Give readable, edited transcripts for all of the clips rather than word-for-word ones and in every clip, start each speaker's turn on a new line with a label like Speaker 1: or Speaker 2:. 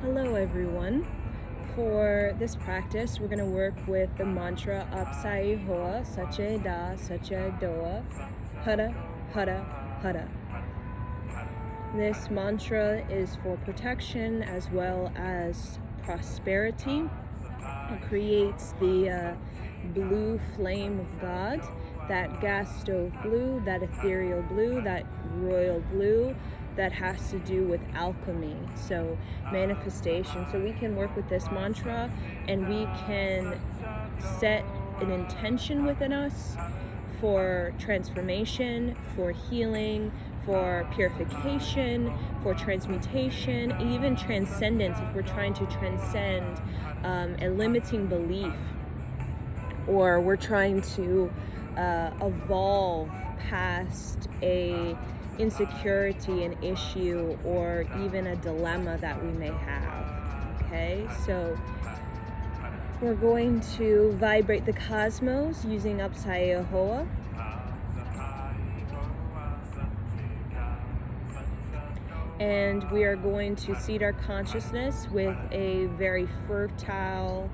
Speaker 1: Hello everyone. For this practice, we're going to work with the mantra Apsai Hoa, Sache Da, Sache Doa, Hara, Hara, Hara. This mantra is for protection as well as prosperity. It creates the blue flame of God, that gas stove blue, that ethereal blue, that royal blue, that has to do with alchemy, so manifestation. So we can work with this mantra and we can set an intention within us for transformation, for healing, for purification, for transmutation, even transcendence if we're trying to transcend a limiting belief, or we're trying to evolve past a insecurity, an issue, or even a dilemma that we may have. Okay, so we're going to vibrate the cosmos using Apsai Hoa. And we are going to seed our consciousness with a very fertile,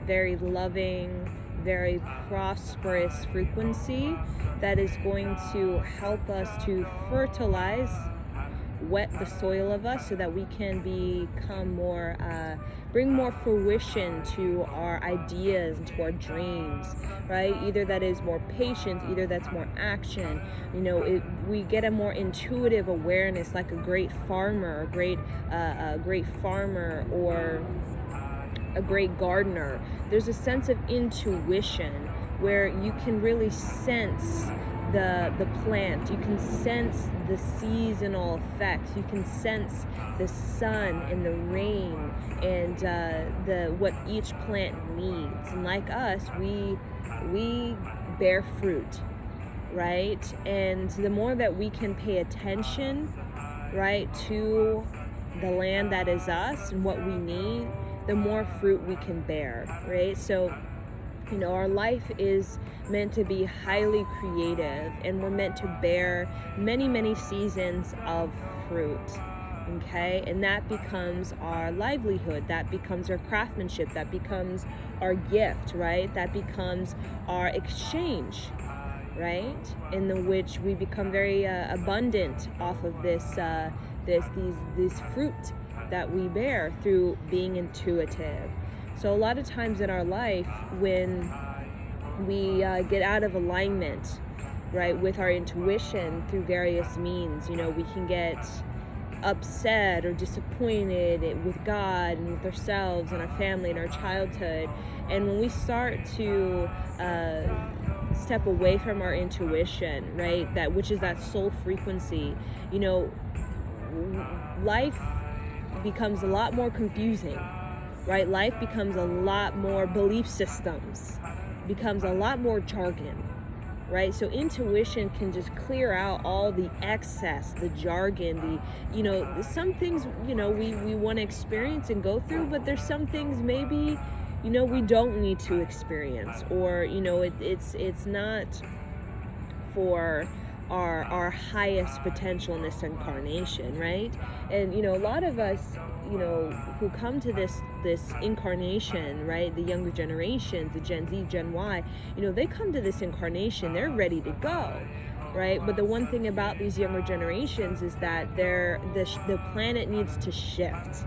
Speaker 1: very loving, very prosperous frequency that is going to help us to fertilize, wet the soil of us so that we can become more, bring more fruition to our ideas and to our dreams, right? Either that is more patience, either that's more action. We get a more intuitive awareness, like a great farmer, a great farmer, or a great gardener. There's a sense of intuition where you can really sense the plant, you can sense the seasonal effects, you can sense the sun and the rain and what each plant needs. And like us, we bear fruit, right? And the more that we can pay attention, right, to the land that is us and what we need, the more fruit we can bear, right? So our life is meant to be highly creative, and we're meant to bear many, many seasons of fruit, okay? And that becomes our livelihood, that becomes our craftsmanship, that becomes our gift, right? That becomes our exchange, right? In which we become very abundant off of these fruit that we bear through being intuitive. So a lot of times in our life, when we get out of alignment, right, with our intuition through various means, we can get upset or disappointed with God and with ourselves and our family and our childhood. And when we start to step away from our intuition, right, that which is that soul frequency, life becomes a lot more confusing, right? Life becomes a lot more belief systems, becomes a lot more jargon, right? So intuition can just clear out all the excess, the jargon, some things, we want to experience and go through, but there's some things maybe, we don't need to experience, or, it's not for our highest potential in this incarnation, right? And a lot of us who come to this incarnation, right, the younger generations, the Gen Z, Gen Y, they come to this incarnation, they're ready to go, right? But the one thing about these younger generations is that the planet needs to shift,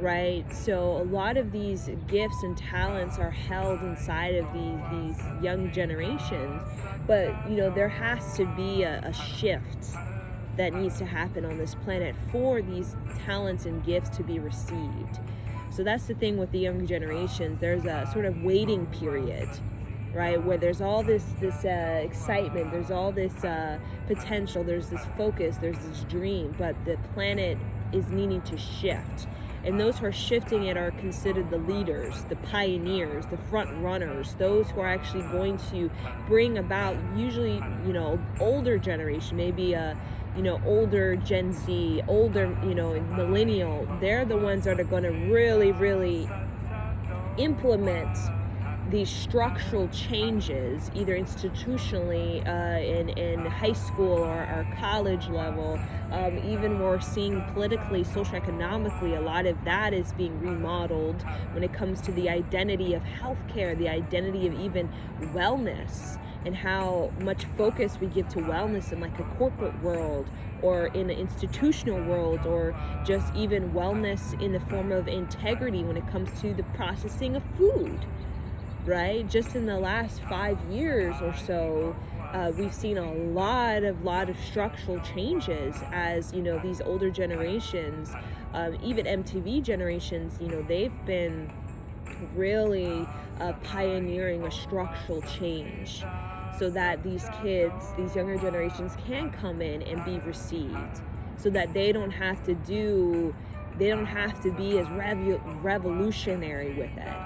Speaker 1: right? So a lot of these gifts and talents are held inside of these young generations, but there has to be a shift that needs to happen on this planet for these talents and gifts to be received. So that's the thing with the younger generations. There's a sort of waiting period, right, where there's all this excitement, there's all this potential, there's this focus, there's this dream, but the planet is needing to shift. And those who are shifting it are considered the leaders, the pioneers, the front runners, those who are actually going to bring about, usually, older generation, maybe older Gen Z, older, millennial. They're the ones that are going to really, really implement these structural changes, either institutionally in high school or college level, Even we're seeing politically, socioeconomically, a lot of that is being remodeled when it comes to the identity of healthcare, the identity of even wellness, and how much focus we give to wellness in like a corporate world or in an institutional world, or just even wellness in the form of integrity when it comes to the processing of food, right? Just in the last 5 years or so, we've seen a lot of structural changes as, you know, these older generations, even MTV generations, you know, they've been really pioneering a structural change so that these kids, these younger generations can come in and be received, so that they don't have to be as revolutionary with it.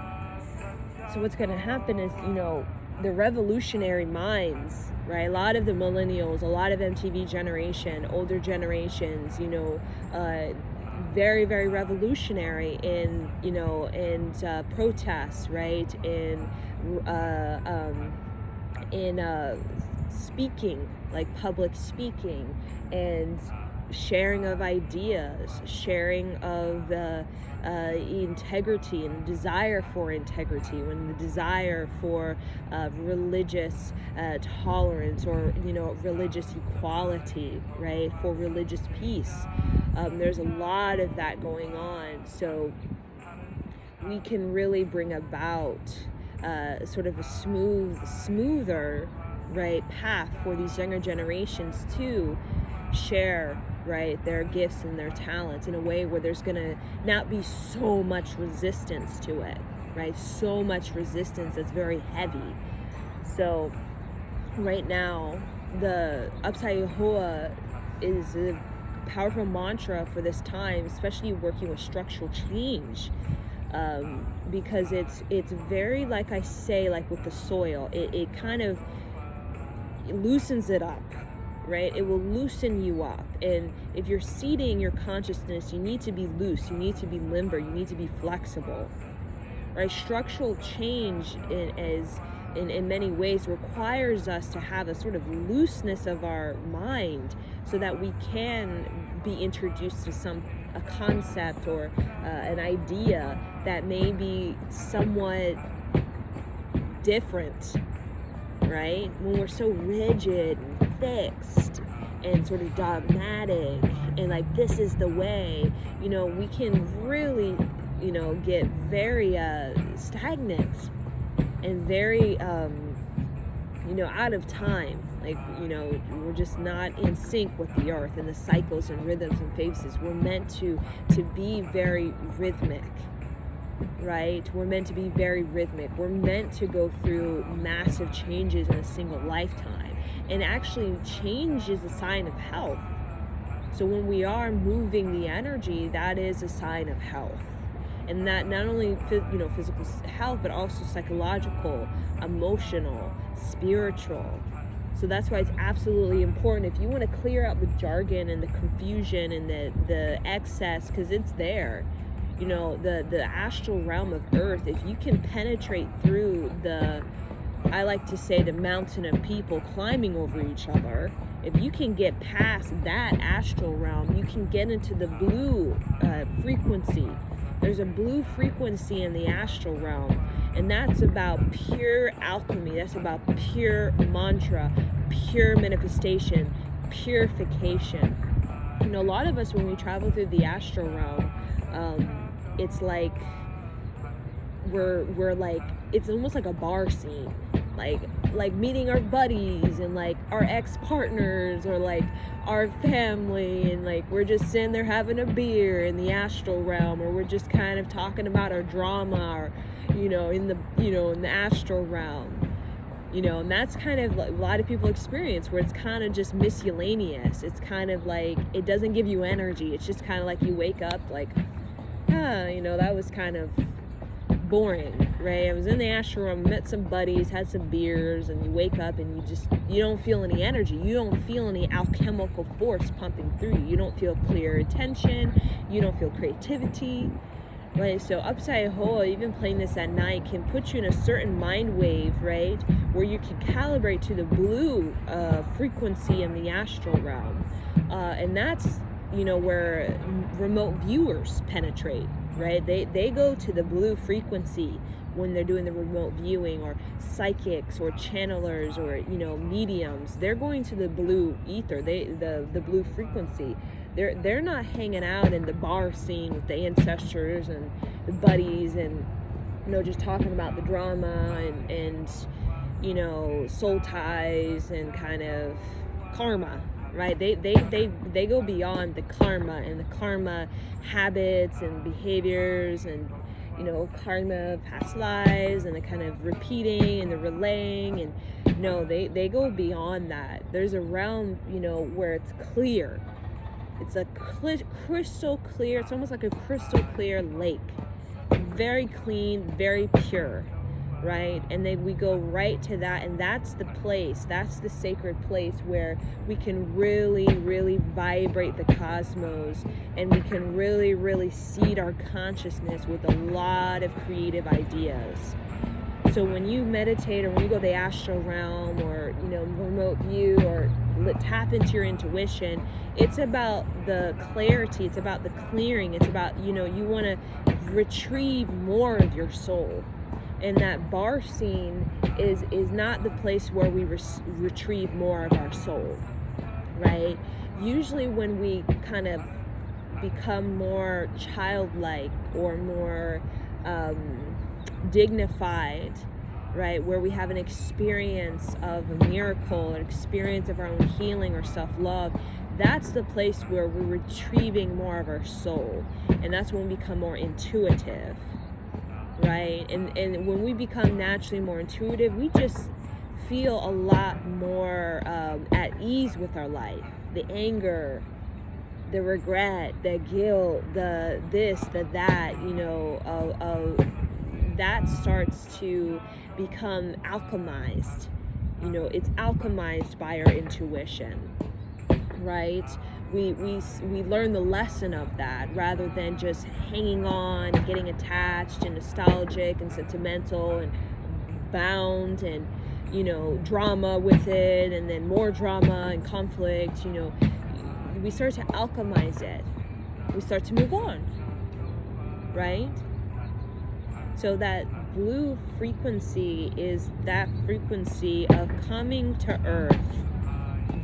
Speaker 1: So what's going to happen is, you know, the revolutionary minds, right? A lot of the millennials, a lot of MTV generation, older generations, you know, very, very revolutionary in, you know, in protests, right? In speaking, like public speaking, and sharing of ideas, sharing of integrity and desire for integrity, when the desire for religious tolerance, or, you know, religious equality, right, for religious peace. There's a lot of that going on, so we can really bring about sort of a smoother, right, path for these younger generations to share, right, their gifts and their talents in a way where there's gonna not be so much resistance to it, right? So much resistance that's very heavy. So right now, the Upside Hoa is a powerful mantra for this time, especially working with structural change, because it's very, like I say, like with the soil, it kind of loosens it up, right? It will loosen you up. And if you're seeding your consciousness, you need to be loose, you need to be limber, you need to be flexible, right? Structural change in many ways requires us to have a sort of looseness of our mind, so that we can be introduced to a concept or an idea that may be somewhat different, right? When we're so rigid and fixed and sort of dogmatic and like, this is the way, you know, we can really, you know, get very stagnant and very, you know, out of time. Like, you know, we're just not in sync with the earth and the cycles and rhythms and phases. We're meant to be very rhythmic, right? We're meant to be very rhythmic. We're meant to go through massive changes in a single lifetime. And actually, change is a sign of health. So when we are moving the energy, that is a sign of health. And that not only, you know, physical health, but also psychological, emotional, spiritual. So that's why it's absolutely important, if you want to clear out the jargon and the confusion and the excess, because it's there. You know, the astral realm of Earth, if you can penetrate through I like to say, the mountain of people climbing over each other, if you can get past that astral realm, you can get into the blue frequency. There's a blue frequency in the astral realm, and that's about pure alchemy. That's about pure mantra, pure manifestation, purification. You know, a lot of us, when we travel through the astral realm, it's like we're like, it's almost like a bar scene, like meeting our buddies and like our ex-partners or like our family, and like we're just sitting there having a beer in the astral realm, or we're just kind of talking about our drama, or in the astral realm, and that's kind of like a lot of people experience, where it's kind of just miscellaneous. It's kind of like, it doesn't give you energy. It's just kind of like you wake up like, that was kind of boring, right? I was in the astral room, met some buddies, had some beers, and you wake up and you don't feel any energy. You don't feel any alchemical force pumping through you. You don't feel clear attention. You don't feel creativity, right? So Upside Hoa, even playing this at night, can put you in a certain mind wave, right? Where you can calibrate to the blue frequency in the astral realm. and that's, where remote viewers penetrate, right? They go to the blue frequency when they're doing the remote viewing, or psychics or channelers or mediums. They're going to the blue ether, the blue frequency. They're not hanging out in the bar scene with the ancestors and the buddies and just talking about the drama and soul ties and kind of karma, right? They go beyond the karma and the karma habits and behaviors and karma, past lives, and the kind of repeating and the relaying, and they go beyond that. There's a realm where it's clear. It's a crystal clear. It's almost like a crystal clear lake, very clean, very pure, right? And then we go right to that, and that's the place, that's the sacred place where we can really, really vibrate the cosmos, and we can really, really seed our consciousness with a lot of creative ideas. So when you meditate, or when you go to the astral realm, or remote view, or tap into your intuition, it's about the clarity, it's about the clearing, it's about you want to retrieve more of your soul. And that bar scene is not the place where we retrieve more of our soul, right? Usually when we kind of become more childlike or more dignified, right, where we have an experience of a miracle, an experience of our own healing or self-love, that's the place where we're retrieving more of our soul. And that's when we become more intuitive, right? And when we become naturally more intuitive, we just feel a lot more at ease with our life. The anger, the regret, the guilt, the this, the that, that starts to become alchemized. It's alchemized by our intuition, right? We learn the lesson of that, rather than just hanging on and getting attached and nostalgic and sentimental and bound and drama with it, and then more drama and conflict. We start to alchemize it. We start to move on, right? So that blue frequency is that frequency of coming to earth.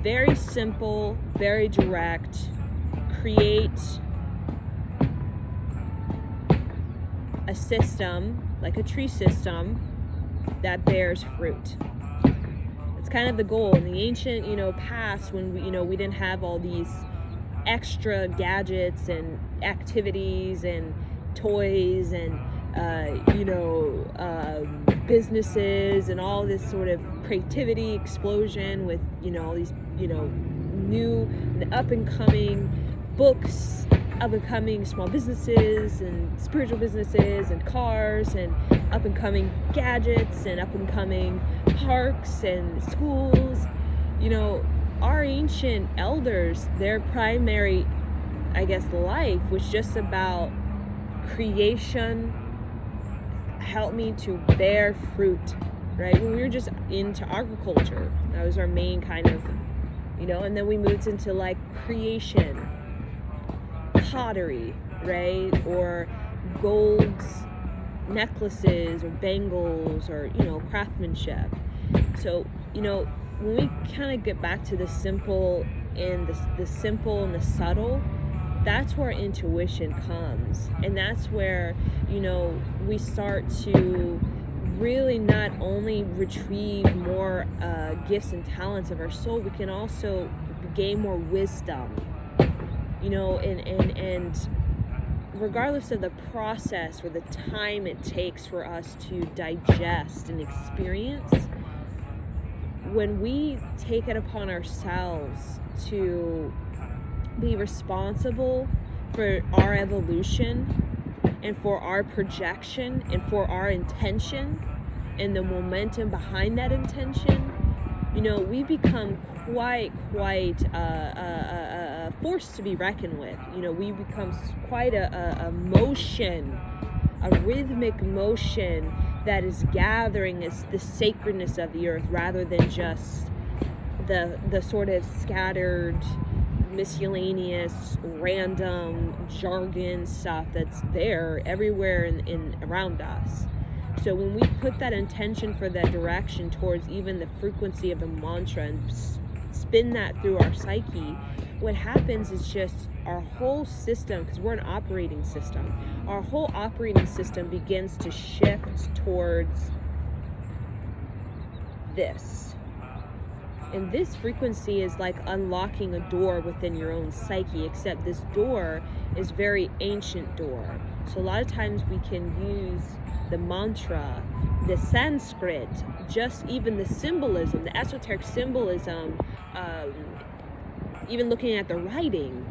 Speaker 1: Very simple, very direct. Create a system, like a tree system, that bears fruit. It's kind of the goal. In the ancient, past, when we didn't have all these extra gadgets and activities and toys and businesses and all this sort of creativity explosion with all these new up and coming books, up and coming small businesses and spiritual businesses and cars and up and coming gadgets and up and coming parks and schools. Our ancient elders, their primary, life was just about creation. Help me to bear fruit, right? When we were just into agriculture, that was our main kind of, and then we moved into like creation, pottery, right? Or gold necklaces or bangles or, craftsmanship. So, when we kind of get back to the simple and the simple and the subtle, that's where intuition comes. And that's where, we start to really not only retrieve more gifts and talents of our soul, we can also gain more wisdom, and regardless of the process or the time it takes for us to digest and experience, when we take it upon ourselves to be responsible for our evolution and for our projection and for our intention and the momentum behind that intention, we become quite a force to be reckoned with. We become quite a motion, a rhythmic motion that is gathering the sacredness of the earth, rather than just the sort of scattered miscellaneous, random jargon stuff that's there everywhere in around us. So when we put that intention for that direction towards even the frequency of the mantra and spin that through our psyche, what happens is just our whole system, because we're an operating system, our whole operating system begins to shift towards this. And this frequency is like unlocking a door within your own psyche, except this door is very ancient door. So a lot of times we can use the mantra, the Sanskrit, just even the symbolism, the esoteric symbolism, even looking at the writing,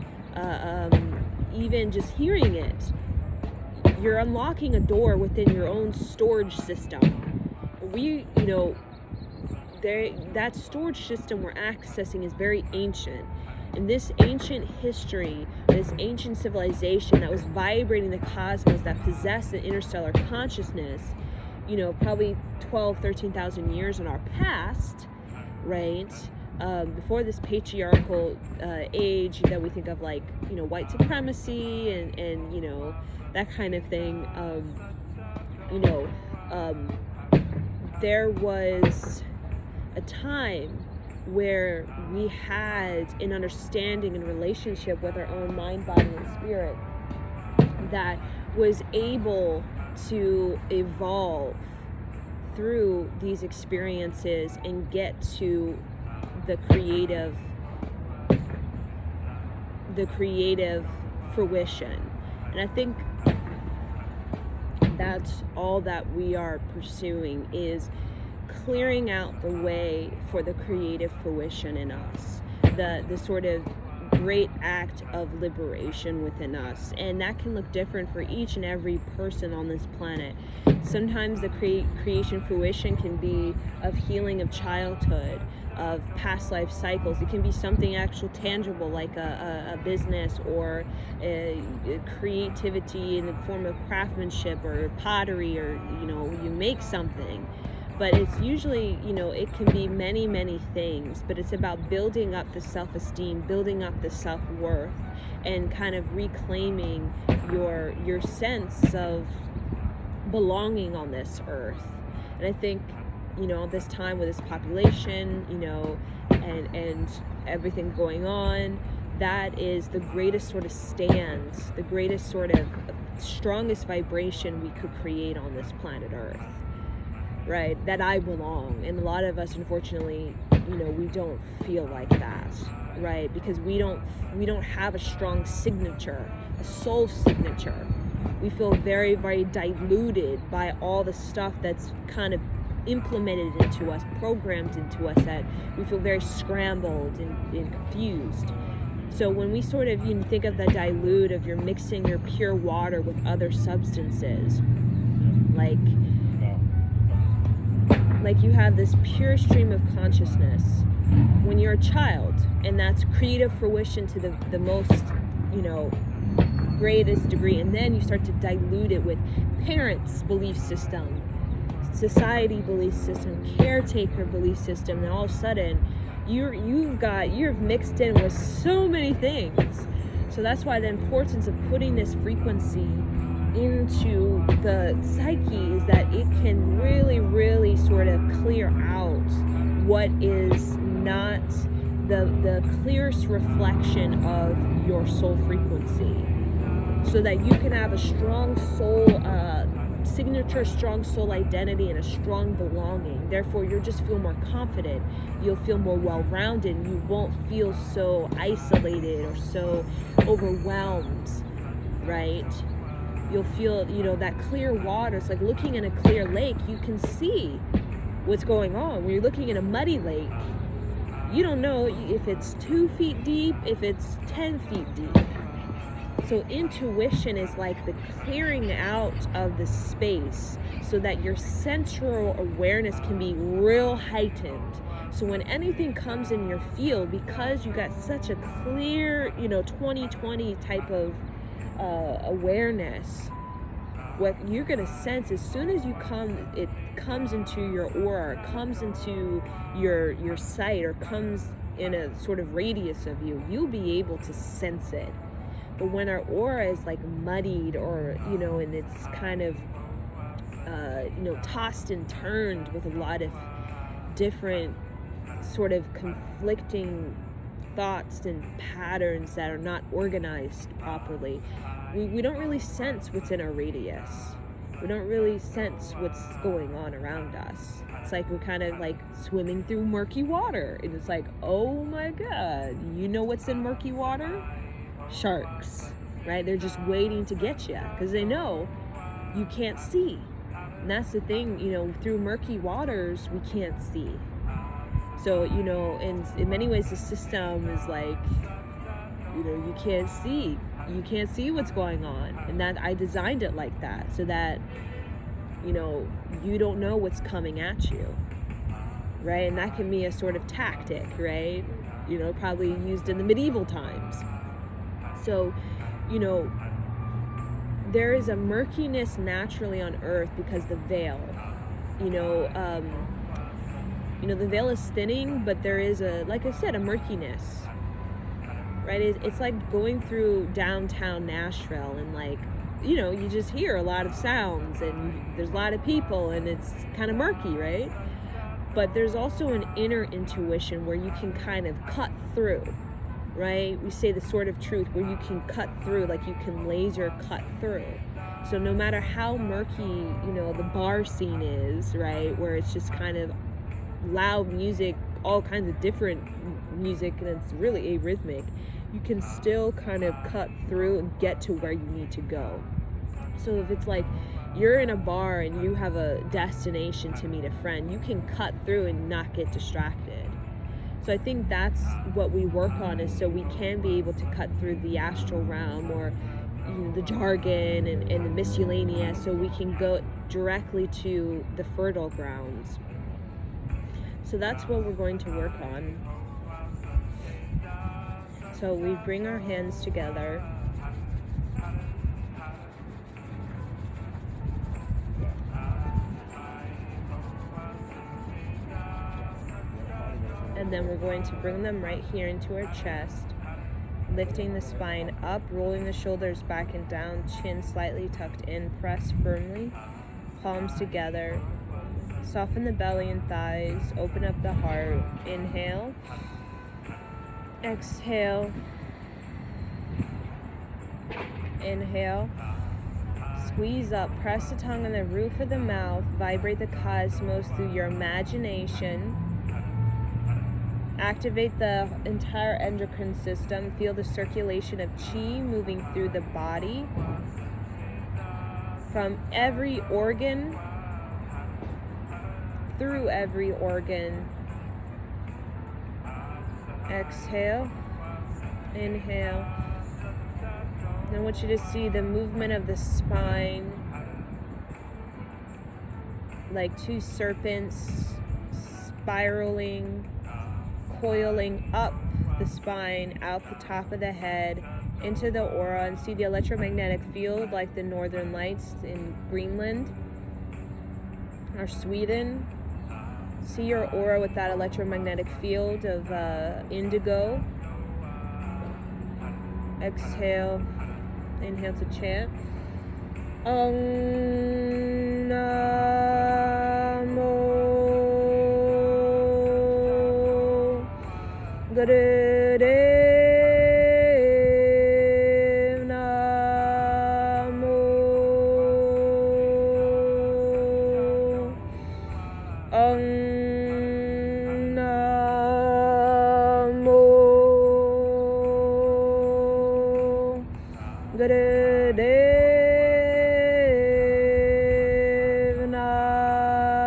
Speaker 1: even just hearing it, you're unlocking a door within your own storage system. That storage system we're accessing is very ancient. And this ancient history, this ancient civilization that was vibrating the cosmos, that possessed the interstellar consciousness, probably 12, 13,000 years in our past, right? Before this patriarchal age that we think of, like, white supremacy and that kind of thing, there was a time where we had an understanding and relationship with our own mind, body, and spirit that was able to evolve through these experiences and get to the creative fruition. And I think that's all that we are pursuing, is clearing out the way for the creative fruition in us, the sort of great act of liberation within us. And that can look different for each and every person on this planet. Sometimes the creation fruition can be of healing of childhood, of past life cycles. It can be something actual tangible, like a business, or a creativity in the form of craftsmanship or pottery, or you make something. But it's usually, it can be many, many things, but it's about building up the self-esteem, building up the self-worth, and kind of reclaiming your sense of belonging on this earth. And I think, this time with this population, and everything going on, that is the greatest sort of stand, the greatest sort of strongest vibration we could create on this planet Earth. Right, that I belong. And a lot of us, unfortunately, we don't feel like that, right? Because we don't have a strong signature, a soul signature. We feel very, very diluted by all the stuff that's kind of implemented into us, programmed into us, that we feel very scrambled and confused. So when we sort of think of the dilute of you're mixing your pure water with other substances, like you have this pure stream of consciousness when you're a child, and that's creative fruition to the most, greatest degree. And then you start to dilute it with parents' belief system, society belief system, caretaker belief system, and all of a sudden you're mixed in with so many things. So that's why the importance of putting this frequency into the psyche is that it can really, really sort of clear out what is not the clearest reflection of your soul frequency, so that you can have a strong soul signature, strong soul identity, and a strong belonging. Therefore, you'll just feel more confident, you'll feel more well-rounded, you won't feel so isolated or so overwhelmed, right? You'll feel, that clear water. It's like looking in a clear lake. You can see what's going on. When you're looking in a muddy lake, you don't know if it's 2 feet deep, if it's 10 feet deep. So intuition is like the clearing out of the space so that your central awareness can be real heightened. So when anything comes in your field, because you got such a clear, 20/20 type of awareness, what you're going to sense as soon as it comes into your aura, comes into your sight, or comes in a sort of radius of you, you'll be able to sense it. But when our aura is like muddied, or, you know, and it's kind of, you know, tossed and turned with a lot of different sort of conflicting thoughts and patterns that are not organized properly, we don't really sense what's in our radius. We don't really sense what's going on around us. It's like we're kind of like swimming through murky water, and it's like, oh my God, you know what's in murky water? Sharks, right? They're just waiting to get you because they know you can't see. And that's the thing, you know, through murky waters, we can't see. So, you know, in many ways, the system is like, you know, you can't see. You can't see what's going on. And that I designed it like that, so that, you know, you don't know what's coming at you, right? And that can be a sort of tactic, right? You know, probably used in the medieval times. So, you know, there is a murkiness naturally on Earth because the veil, you know, the veil is thinning, but there is a, like I said, a murkiness, right? It's like going through downtown Nashville, and like, you know, you just hear a lot of sounds, and there's a lot of people, and it's kind of murky, right? But there's also an inner intuition where you can kind of cut through, right? We say the sword of truth, where you can cut through, like you can laser cut through. So no matter how murky, you know, the bar scene is, right, where it's just kind of loud music, all kinds of different music, and it's really arrhythmic, you can still kind of cut through and get to where you need to go. So if it's like you're in a bar and you have a destination to meet a friend, you can cut through and not get distracted. So I think that's what we work on, is so we can be able to cut through the astral realm, or, you know, the jargon and the miscellaneous, so we can go directly to the fertile grounds. So that's what we're going to work on. So we bring our hands together. And then we're going to bring them right here into our chest, lifting the spine up, rolling the shoulders back and down, chin slightly tucked in, press firmly, palms together. Soften the belly and thighs, open up the heart. Inhale, exhale, inhale, squeeze up, press the tongue on the roof of the mouth, vibrate the cosmos through your imagination. Activate the entire endocrine system. Feel the circulation of chi moving through the body, from every organ, through every organ. Exhale, inhale. And I want you to see the movement of the spine, like two serpents spiraling, coiling up the spine, out the top of the head, into the aura, and see the electromagnetic field like the northern lights in Greenland or Sweden. See your aura with that electromagnetic field of indigo. Exhale, inhale to chant. Om Namo Gurudev Namo. Om Namo Gurudev Namo.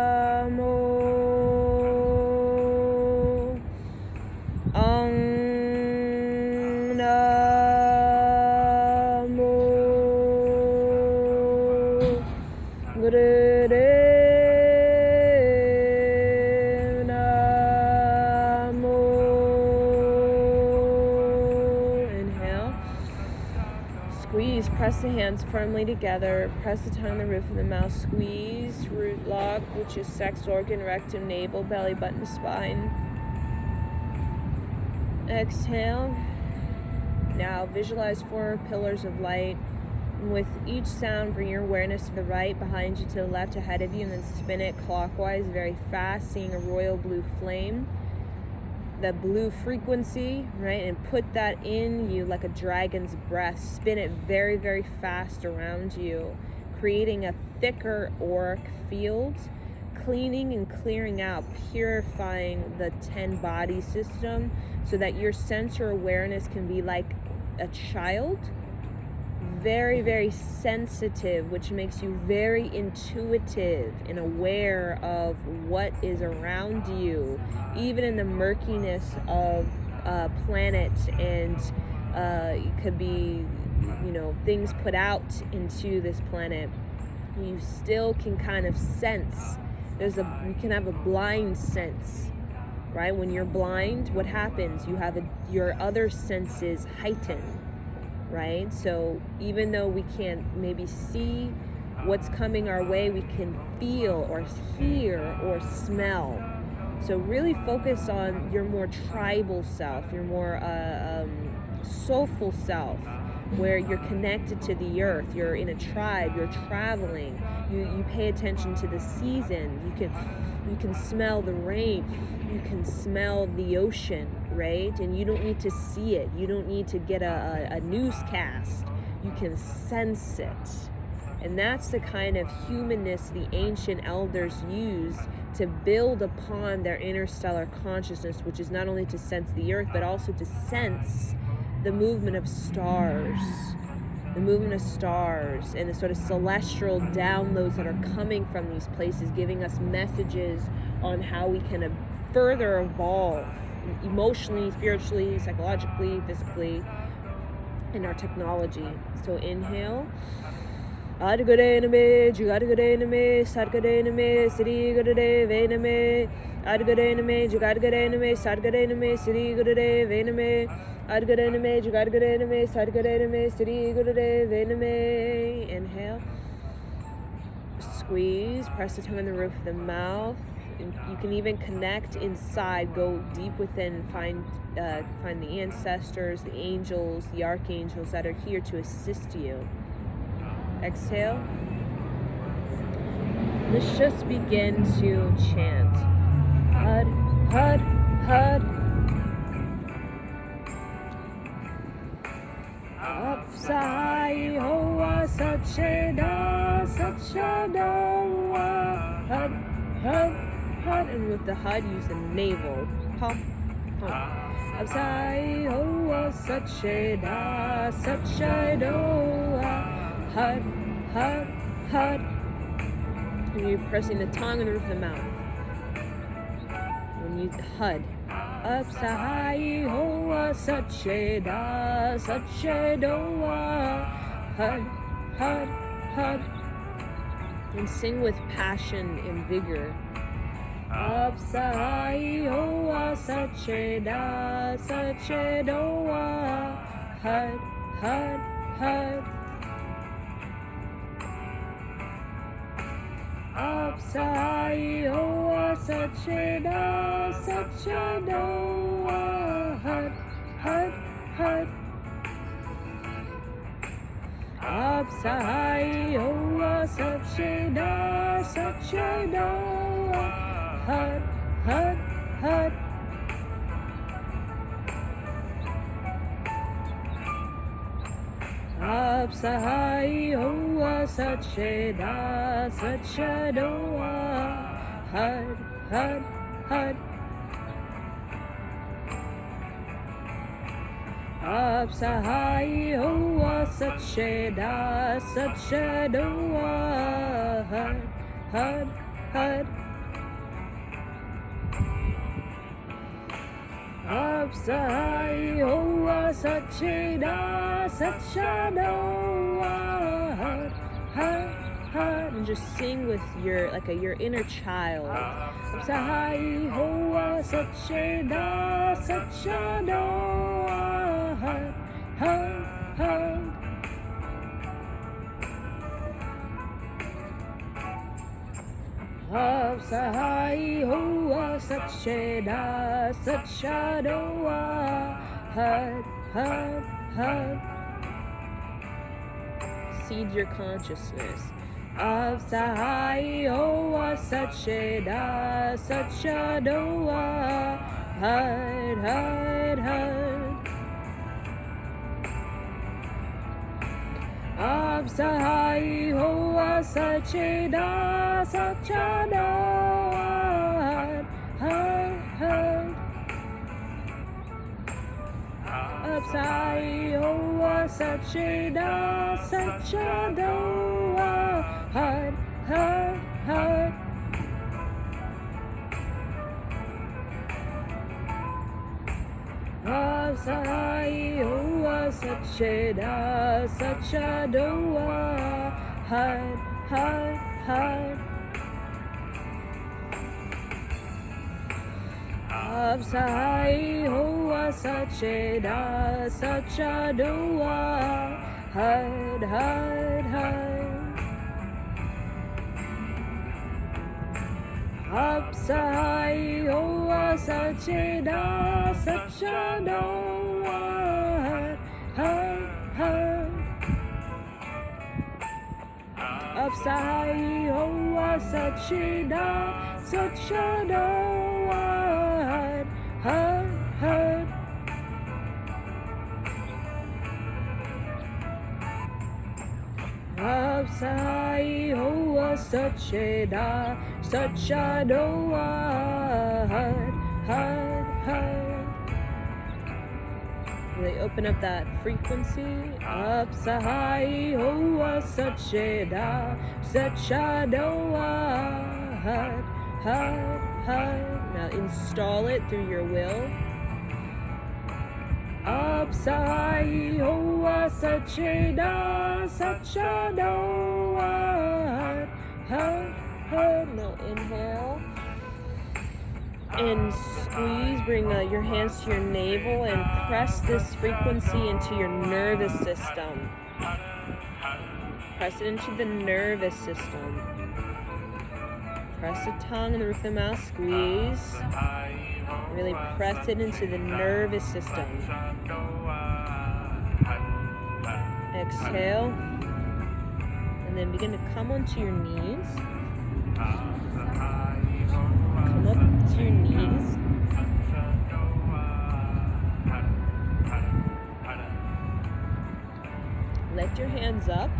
Speaker 1: Om Namo Gurudev Namo. Inhale. Squeeze, press the hands firmly together, press the tongue on the roof of the mouth, squeeze, root lock, which is sex organ, rectum, navel, belly button, spine. Exhale. Now visualize 4 pillars of light. And with each sound, bring your awareness to the right, behind you, to the left, ahead of you, and then spin it clockwise very fast, seeing a royal blue flame. The blue frequency, right? And put that in you like a dragon's breath. Spin it very, very fast around you, creating a thicker auric field, cleaning and clearing out, purifying the 10 body system so that your sensor awareness can be like a child, very, very sensitive, which makes you very intuitive and aware of what is around you, even in the murkiness of planet, and it could be, things put out into this planet. You still can kind of sense. You can have a blind sense, right? When you're blind, what happens? You have your other senses heighten. Right? So even though we can't maybe see what's coming our way, we can feel or hear or smell. So really focus on your more tribal self, your more soulful self, where you're connected to the earth, you're in a tribe, you're traveling, you pay attention to the season, you can smell the rain, you can smell the ocean, right? And you don't need to see it, you don't need to get a newscast, you can sense it. And that's the kind of humanness the ancient elders used to build upon their interstellar consciousness, which is not only to sense the earth, but also to sense the movement of stars, and the sort of celestial downloads that are coming from these places, giving us messages on how we can further evolve emotionally, spiritually, psychologically, physically, in our technology. So inhale. Adgadename, Jugadgadename, Sadgadename, Siri Gudade, Vename, Adgadename, Jugadgadename, Sadgadename, Siri Gudade, Vename, Adgadename, Jugadgadename, Sadgadename, Siri Gudade, Vename. Inhale. Squeeze, press the tongue on the roof of the mouth. You can even connect inside, go deep within, find the ancestors, the angels, the archangels that are here to assist you. Exhale. Let's just begin to chant. Hud, hud, hud. Upside hoa sacheda sachada. Hud, hud, hud. And with the hud, use the navel. Pump, pump. Upside hoa sacheda sachada. Hud, hud, hud. And you're pressing the tongue on the roof of the mouth. When you hud. Upside hoa sacheda sachedoa. Hud, hud, hud. And sing with passion and vigor. Upside hoa sacheda sachedoa. Hud, hud, hud. Upside hoa sacheda sachedoa. Hud, hud, hud. Upside hoa sacheda sachedoa. Hud, hud, hud. Upside hoa sacheda sachedoa. Hud, hud, hud. Upside hoa sacheda sachedoa. Hud, hud, hud. Upside hoa sacheda sachedoa. Hud, hud, hud. And just sing with your inner child. Upside hoa sacheda sachedoa. Hud, hud, hud. Upside hoa sacheda sachedoa. Hud, Hud, Hud. Seed your consciousness of Sahayoa Sacheda Sachadoa Hud, Hud, Hud. Of Sahayoa Sacheda Sachadoa Hud, Hud. Of Sahayoa Sacheda Sachadoa Hud, Hud, Hud. Of Sahayoa Sacheda Sachadoa Hud, Hud, Hud. Of Sahayoa Sacheda Sachadoa Hud, Hud, Hud. Of Sahayoa Sacheda Sachadoa Hud, Hud. Of Sahayoa Sacheda Sachadoa Hud, Hud. Of Sahayoa Sacheda Sachadoa Hud, Hud, Hud. Really open up that frequency. Of Sahayoa Sacheda Sachadoa Hud, Hud, Hud. Now install it through your will. Of Sahayoa Sacheda Sachadoa Hud, Hud. Now inhale and squeeze. Bring your hands to your navel and press this frequency into your nervous system. Press it into the nervous system. Press the tongue and the roof of the mouth. Squeeze. Really press it into the nervous system. Exhale. And then begin to come onto your knees. Come up to your knees. Lift your hands up.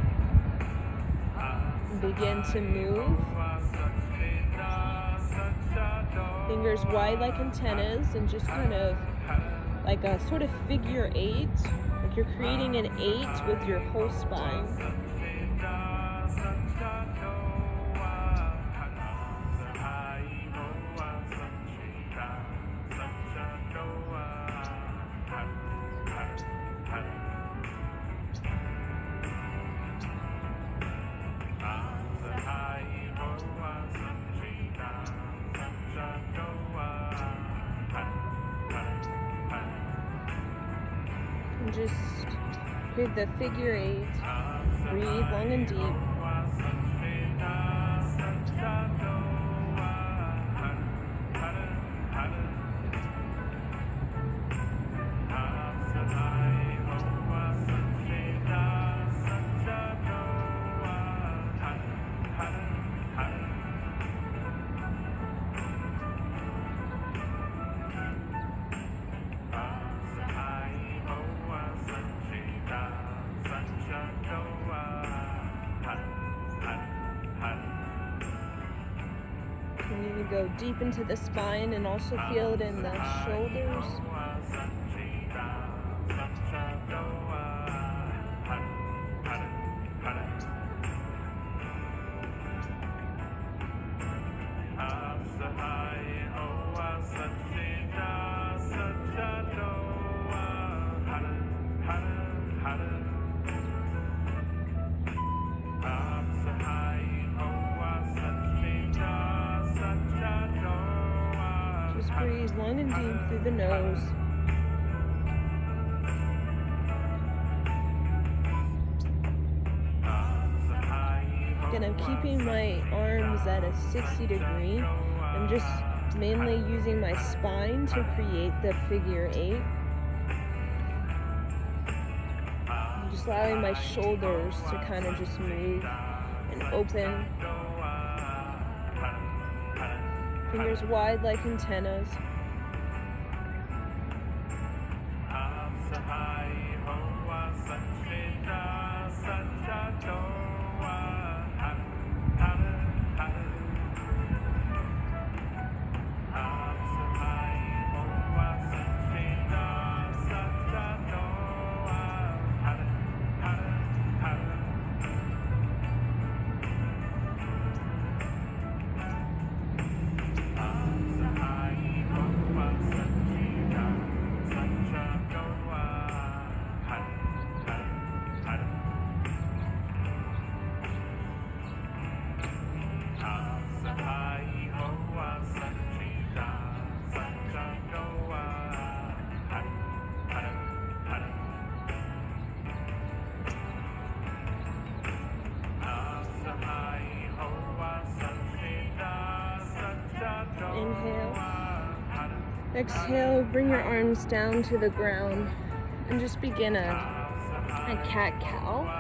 Speaker 1: And begin to move. Fingers wide like antennas, and just kind of like a sort of figure 8, like you're creating an 8 with your whole spine. Just create the figure 8. Breathe long and deep. Go deep into the spine and also feel it in the shoulders. Breathe long and deep through the nose. Again, I'm keeping my arms at a 60 degree. I'm just mainly using my spine to create the figure 8. just allowing my shoulders to kind of just move and open. Fingers wide like antennas. Inhale. Exhale, bring your arms down to the ground and just begin a cat-cow.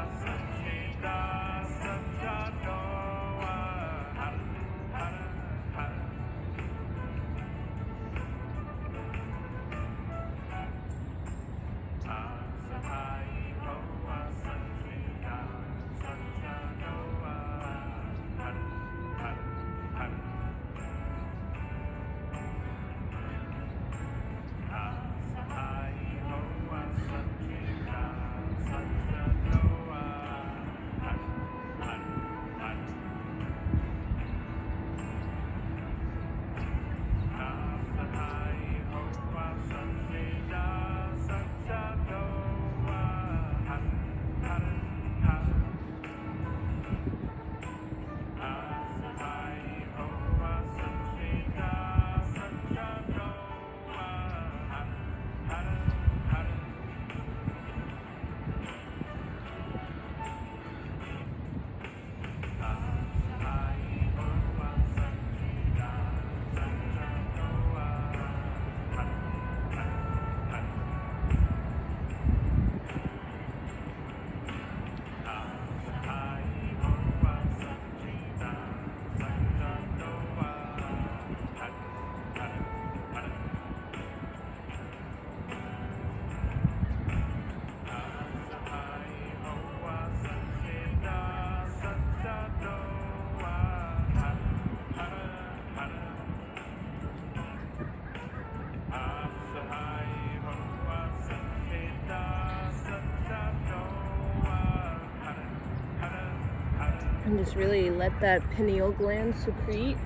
Speaker 1: And just really let that pineal gland secrete.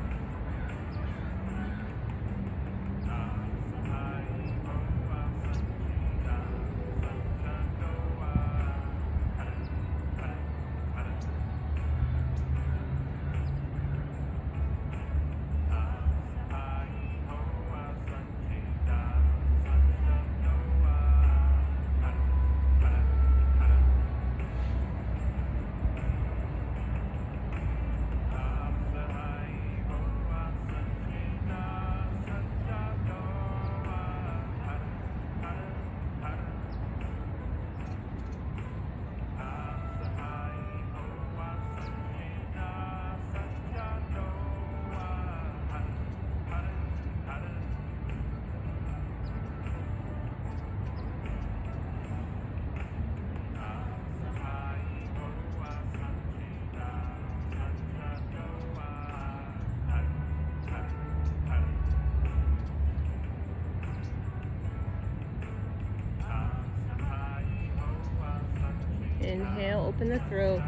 Speaker 1: Inhale, open the throat.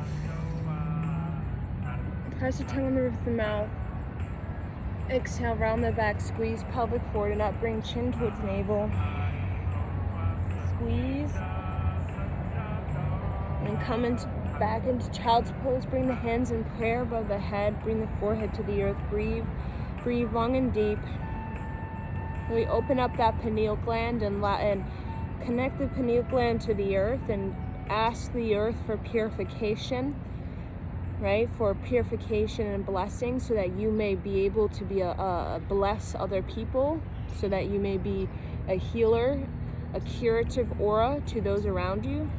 Speaker 1: Press your tongue on the roof of the mouth. Exhale, round the back, squeeze pelvic forward and up, bring chin towards navel. Squeeze. And come back into child's pose. Bring the hands in prayer above the head. Bring the forehead to the earth. Breathe. Breathe long and deep. We open up that pineal gland and connect the pineal gland to the earth and ask the earth for purification, right? For purification and blessing, so that you may be able to be bless other people, so that you may be a healer, a curative aura to those around you.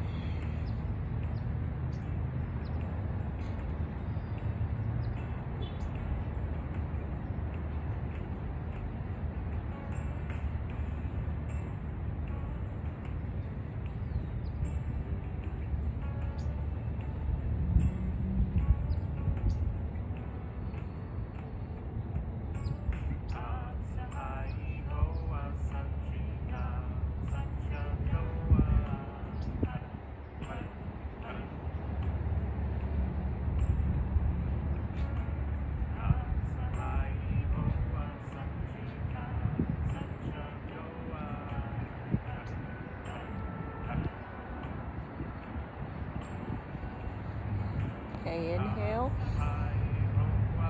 Speaker 1: Inhale.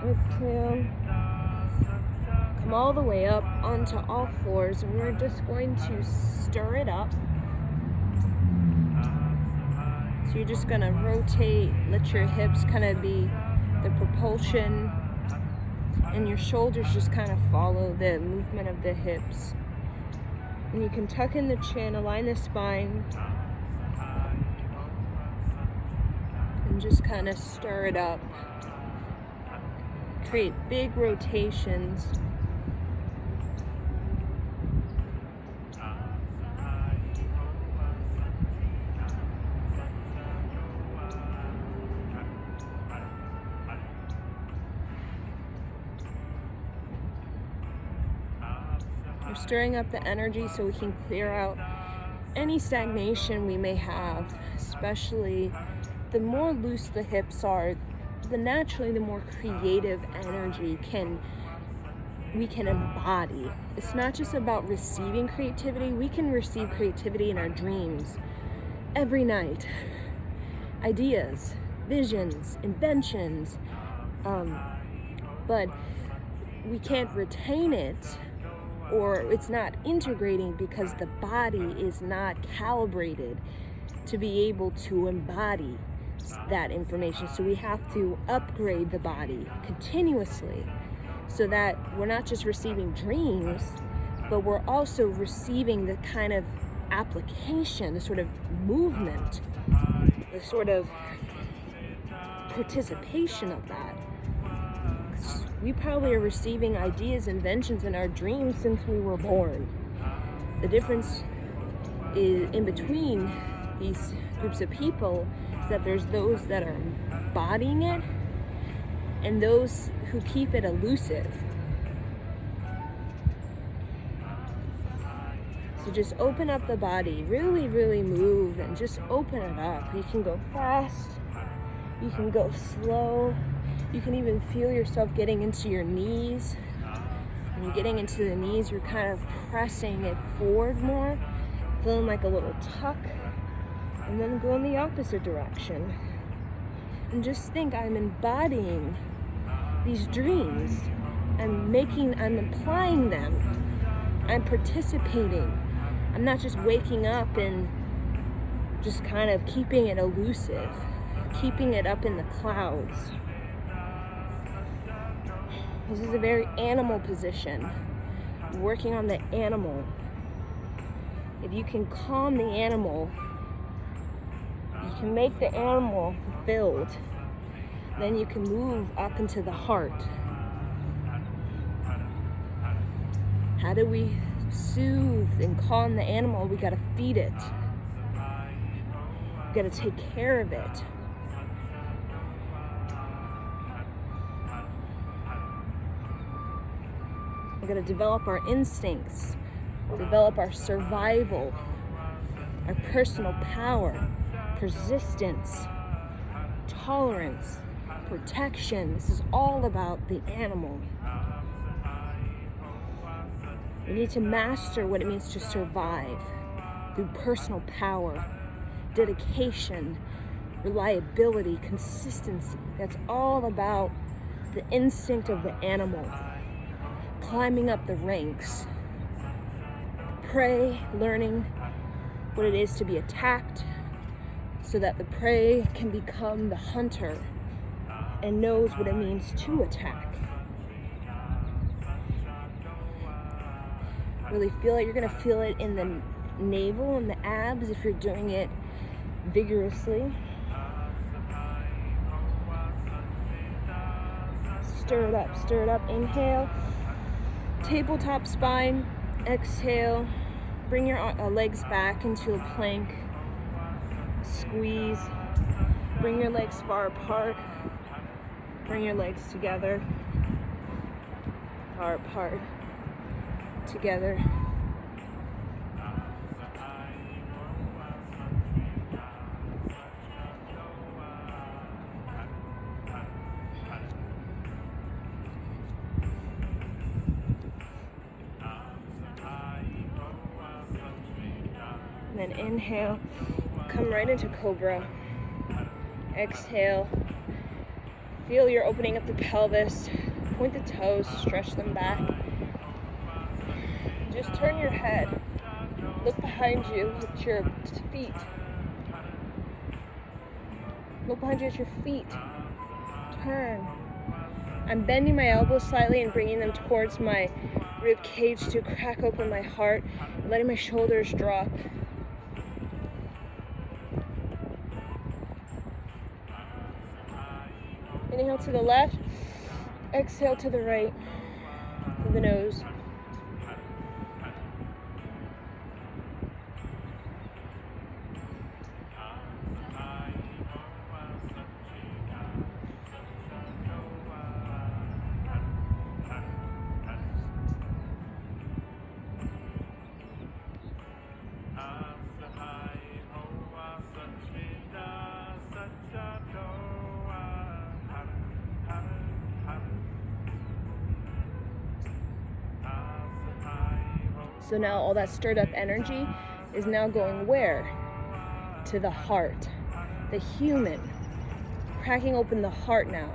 Speaker 1: Exhale. Come all the way up onto all fours, and we're just going to stir it up. So you're just going to rotate, let your hips kind of be the propulsion, and your shoulders just kind of follow the movement of the hips. And you can tuck in the chin, align the spine, and just kind of stir it up. Create big rotations. We're stirring up the energy so we can clear out any stagnation we may have, especially the more loose the hips are, the more creative energy we can embody. It's not just about receiving creativity. We can receive creativity in our dreams every night. Ideas, visions, inventions, but we can't retain it, or it's not integrating because the body is not calibrated to be able to embody that information. So we have to upgrade the body continuously so that we're not just receiving dreams, but we're also receiving the kind of application, the sort of movement, the sort of participation of that. We probably are receiving ideas, inventions in our dreams since we were born. The difference is in between these groups of people is that there's those that are embodying it and those who keep it elusive. So just open up the body, really, really move and just open it up. You can go fast, you can go slow. You can even feel yourself getting into your knees. When you're getting into the knees, you're kind of pressing it forward more, feeling like a little tuck, and then go in the opposite direction. And just think, I'm embodying these dreams. I'm applying them. I'm participating. I'm not just waking up and just kind of keeping it elusive, keeping it up in the clouds. This is a very animal position, working on the animal. If you can calm the animal, you can make the animal fulfilled, then you can move up into the heart. How do we soothe and calm the animal? We gotta feed it. We gotta take care of it. We're going to develop our instincts, develop our survival, our personal power, persistence, tolerance, protection. This is all about the animal. We need to master what it means to survive through personal power, dedication, reliability, consistency. That's all about the instinct of the animal. Climbing up the ranks, prey, learning what it is to be attacked so that the prey can become the hunter and knows what it means to attack. Really feel it. You're going to feel it in the navel and the abs if you're doing it vigorously. Stir it up, inhale. Tabletop spine, exhale, bring your legs back into a plank, squeeze, bring your legs far apart, bring your legs together, far apart, together. Then inhale, come right into cobra. Exhale, Feel you're opening up the pelvis. Point the toes, stretch them back. Just turn your head. Look behind you at your feet. Look behind you at your feet. Turn. I'm bending my elbows slightly and bringing them towards my rib cage to crack open my heart, letting my shoulders drop. Inhale to the left, exhale to the right, through the nose. So now all that stirred up energy is now going where? To the heart, the human. Cracking open the heart now.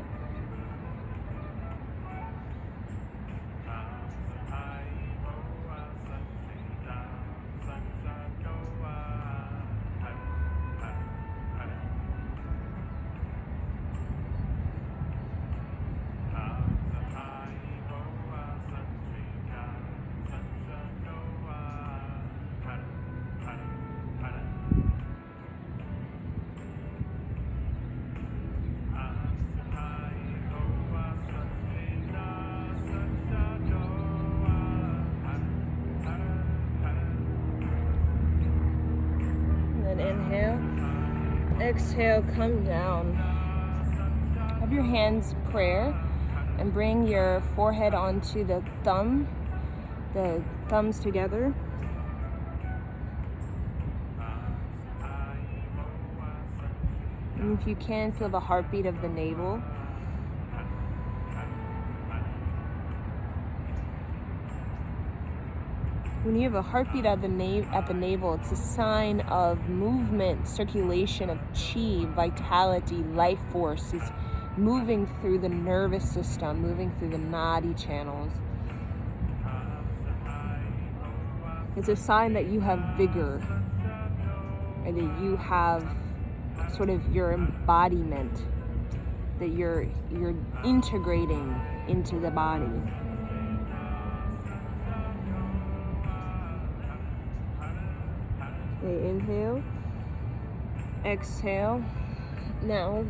Speaker 1: Inhale, exhale, come down. Have your hands prayer and bring your forehead onto the thumbs together. And if you can, feel the heartbeat of the navel. When you have a heartbeat at the navel, it's a sign of movement, circulation of chi, vitality, life force is moving through the nervous system, moving through the nadi channels. It's a sign that you have vigor, and that you have sort of your embodiment, that you're integrating into the body. Okay, inhale, exhale. Now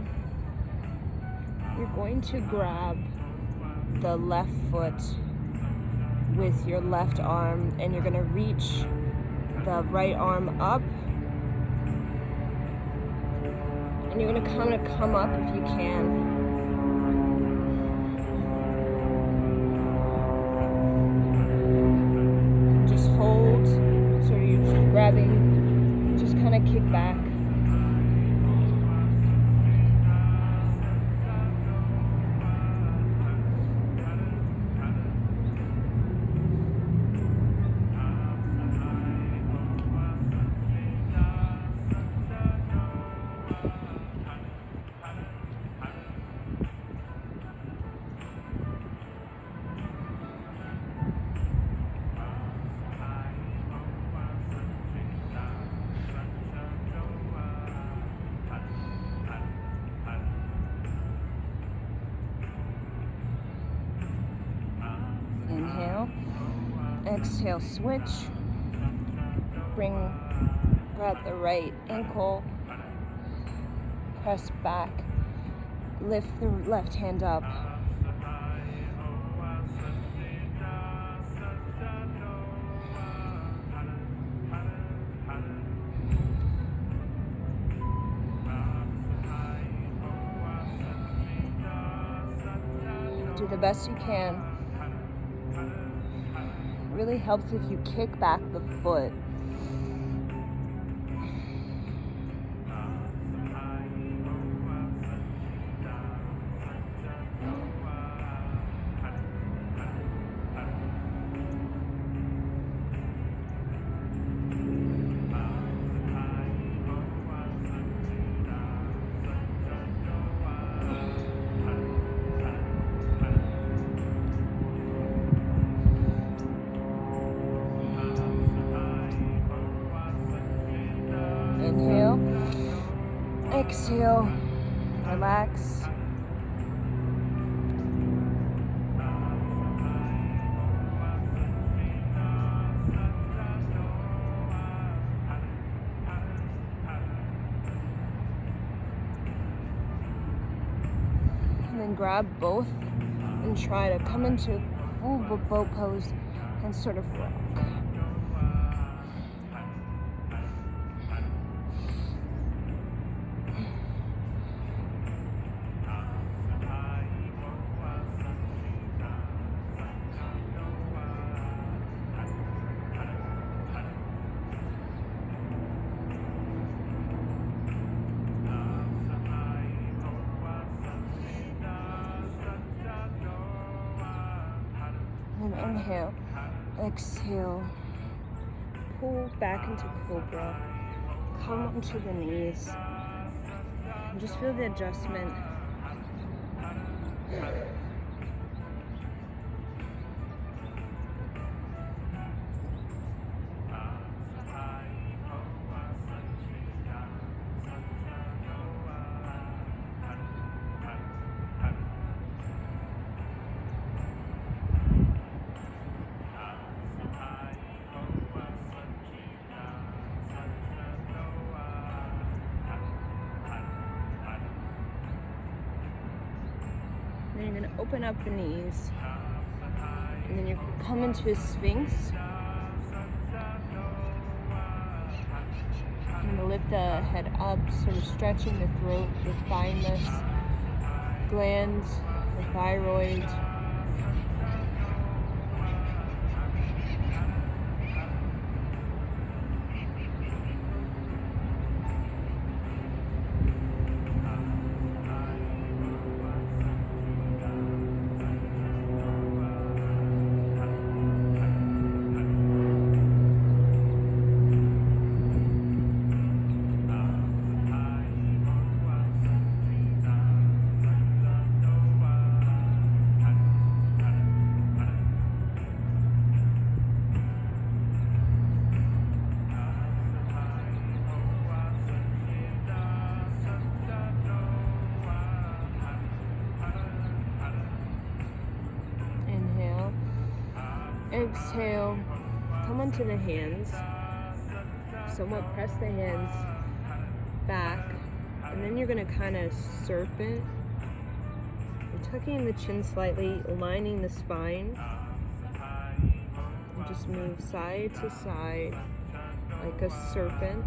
Speaker 1: you're going to grab the left foot with your left arm, and you're going to reach the right arm up, and you're going to kind of come up if you can. Just hold, sort of you're grabbing, just kind of kick back. Inhale, exhale, switch. Grab the right ankle, press back, lift the left hand up. Do the best you can. It really helps if you kick back the foot. exhale, relax. And then grab both and try to come into full boat pose and sort of rock. And inhale, exhale, pull back into cobra, come onto the knees, and just feel the adjustment. Then you're going to open up the knees, and then you come into a sphinx. I'm going to lift the head up, sort of stretching the throat, the thymus, glands, the thyroid. Exhale, come onto the hands, somewhat press the hands back, and then you're going to kind of serpent, tucking the chin slightly, aligning the spine, and just move side to side like a serpent.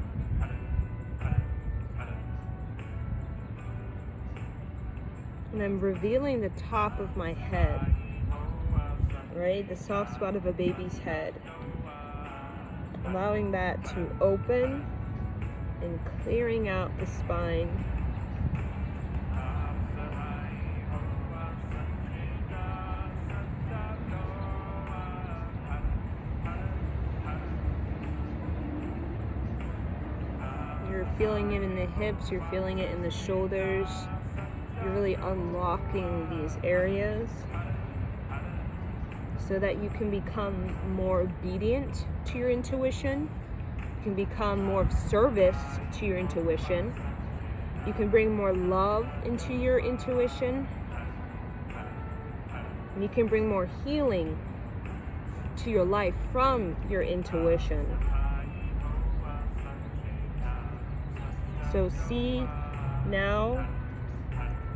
Speaker 1: And I'm revealing the top of my head. Right, the soft spot of a baby's head, allowing that to open and clearing out the spine. You're feeling it in the hips, you're feeling it in the shoulders, you're really unlocking these areas, so that you can become more obedient to your intuition. You can become more of service to your intuition. You can bring more love into your intuition. And you can bring more healing to your life from your intuition. So see, now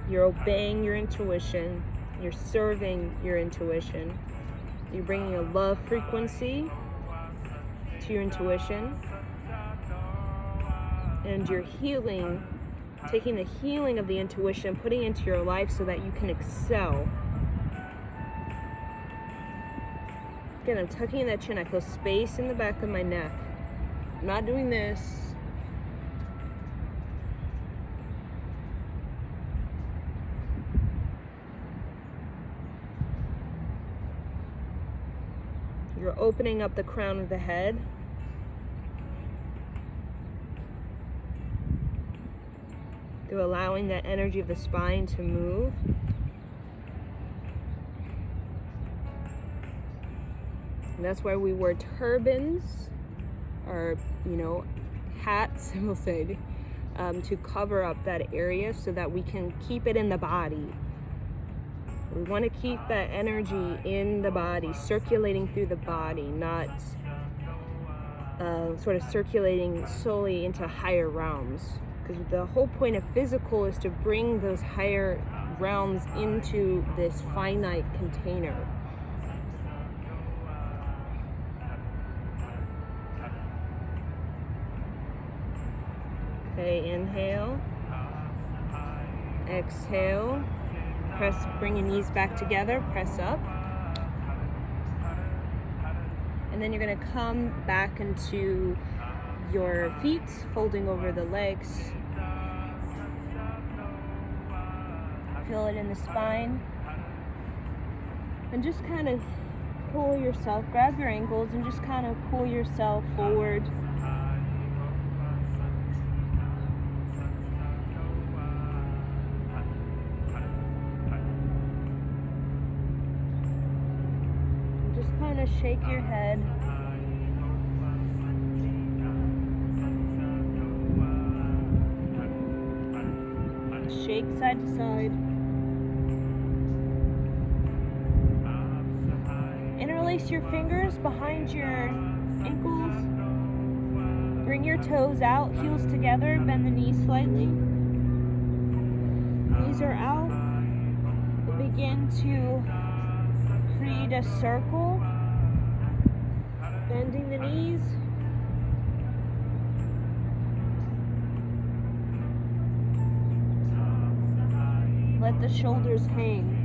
Speaker 1: you're obeying your intuition. You're serving your intuition. You're bringing a love frequency to your intuition, and you're healing, taking the healing of the intuition, putting it into your life so that you can excel. Again, I'm tucking in that chin. I feel space in the back of my neck. I'm not doing this. You're opening up the crown of the head. Through allowing that energy of the spine to move. And that's why we wear turbans, or, hats, we'll say, to cover up that area so that we can keep it in the body. We want to keep that energy in the body, circulating through the body, not sort of circulating solely into higher realms. Because the whole point of physical is to bring those higher realms into this finite container. Okay, inhale, exhale, press, bring your knees back together, press up. And then you're gonna come back into your feet, folding over the legs. Feel it in the spine. And just kind of pull yourself, grab your ankles and just kind of pull yourself forward. Just kind of shake your head. Shake side to side. Interlace your fingers behind your ankles. Bring your toes out, heels together, bend the knees slightly. Knees are out. Begin to create a circle, bending the knees. Let the shoulders hang.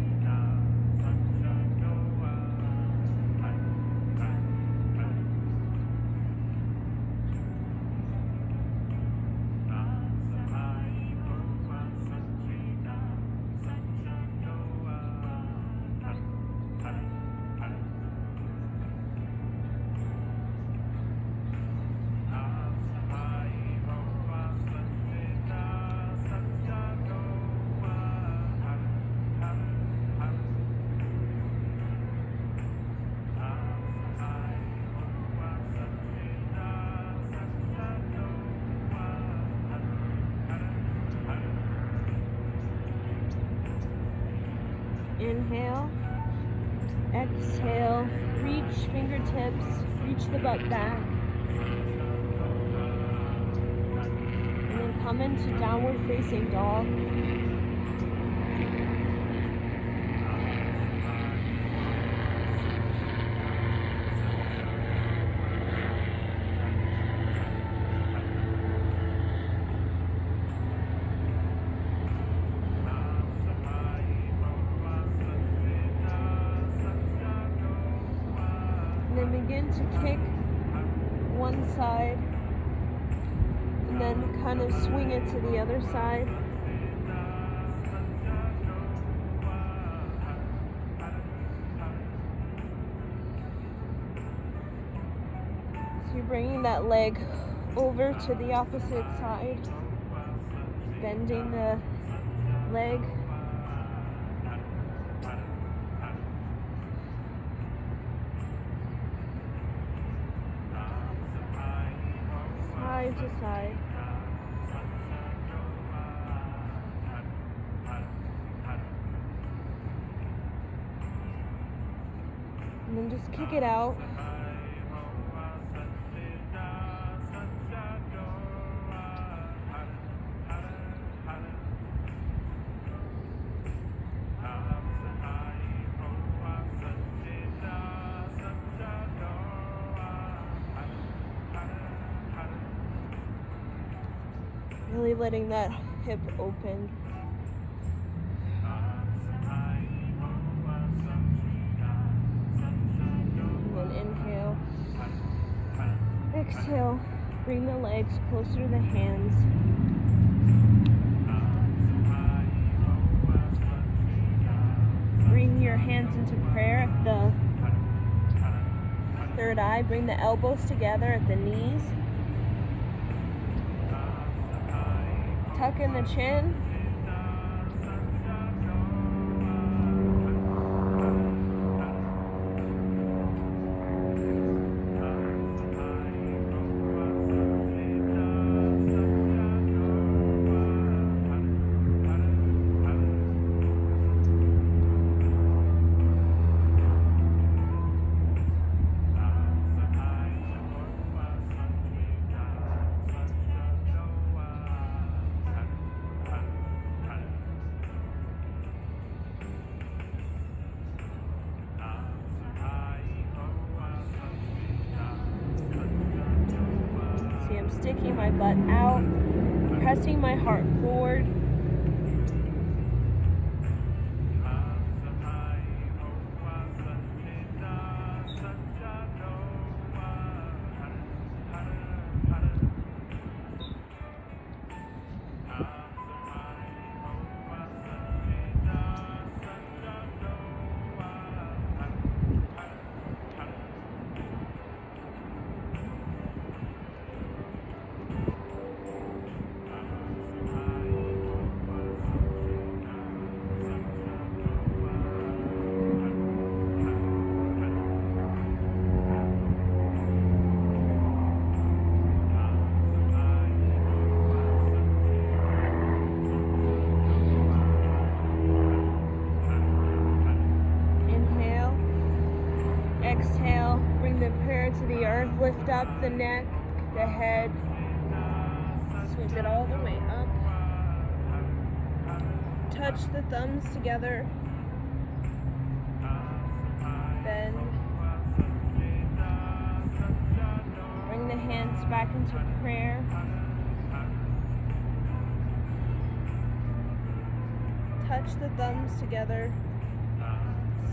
Speaker 1: Inhale, exhale, reach fingertips, reach the butt back. And then come into downward facing dog. Then begin to kick one side and then kind of swing it to the other side. So you're bringing that leg over to the opposite side, bending the leg. Side to side. And then just kick it out. Really letting that hip open. And then inhale. Exhale. Bring the legs closer to the hands. Bring your hands into prayer at the third eye. Bring the elbows together at the knees. Tuck in the chin. sticking my butt out, pressing my heart forward. Exhale, bring the prayer to the earth, lift up the neck, the head, sweep it all the way up. Touch the thumbs together, bend, bring the hands back into prayer. Touch the thumbs together.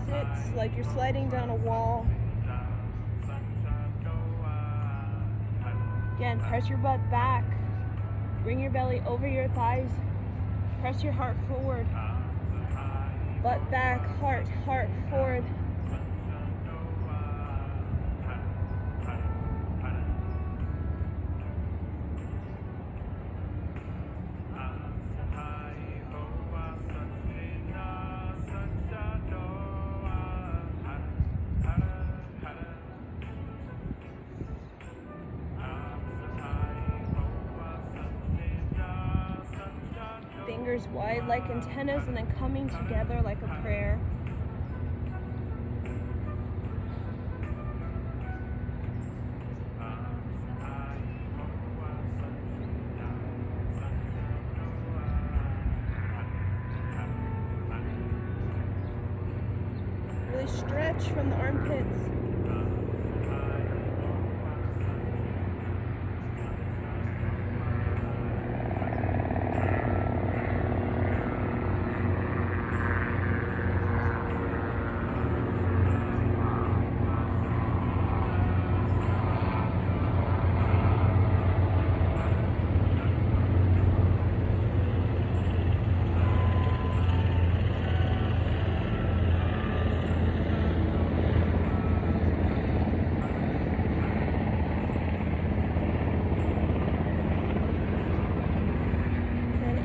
Speaker 1: Sit like you're sliding down a wall. Again, press your butt back. Bring your belly over your thighs. Press your heart forward. Butt back, heart forward. Fingers wide like antennas and then coming together like a prayer. Really stretch from the armpits.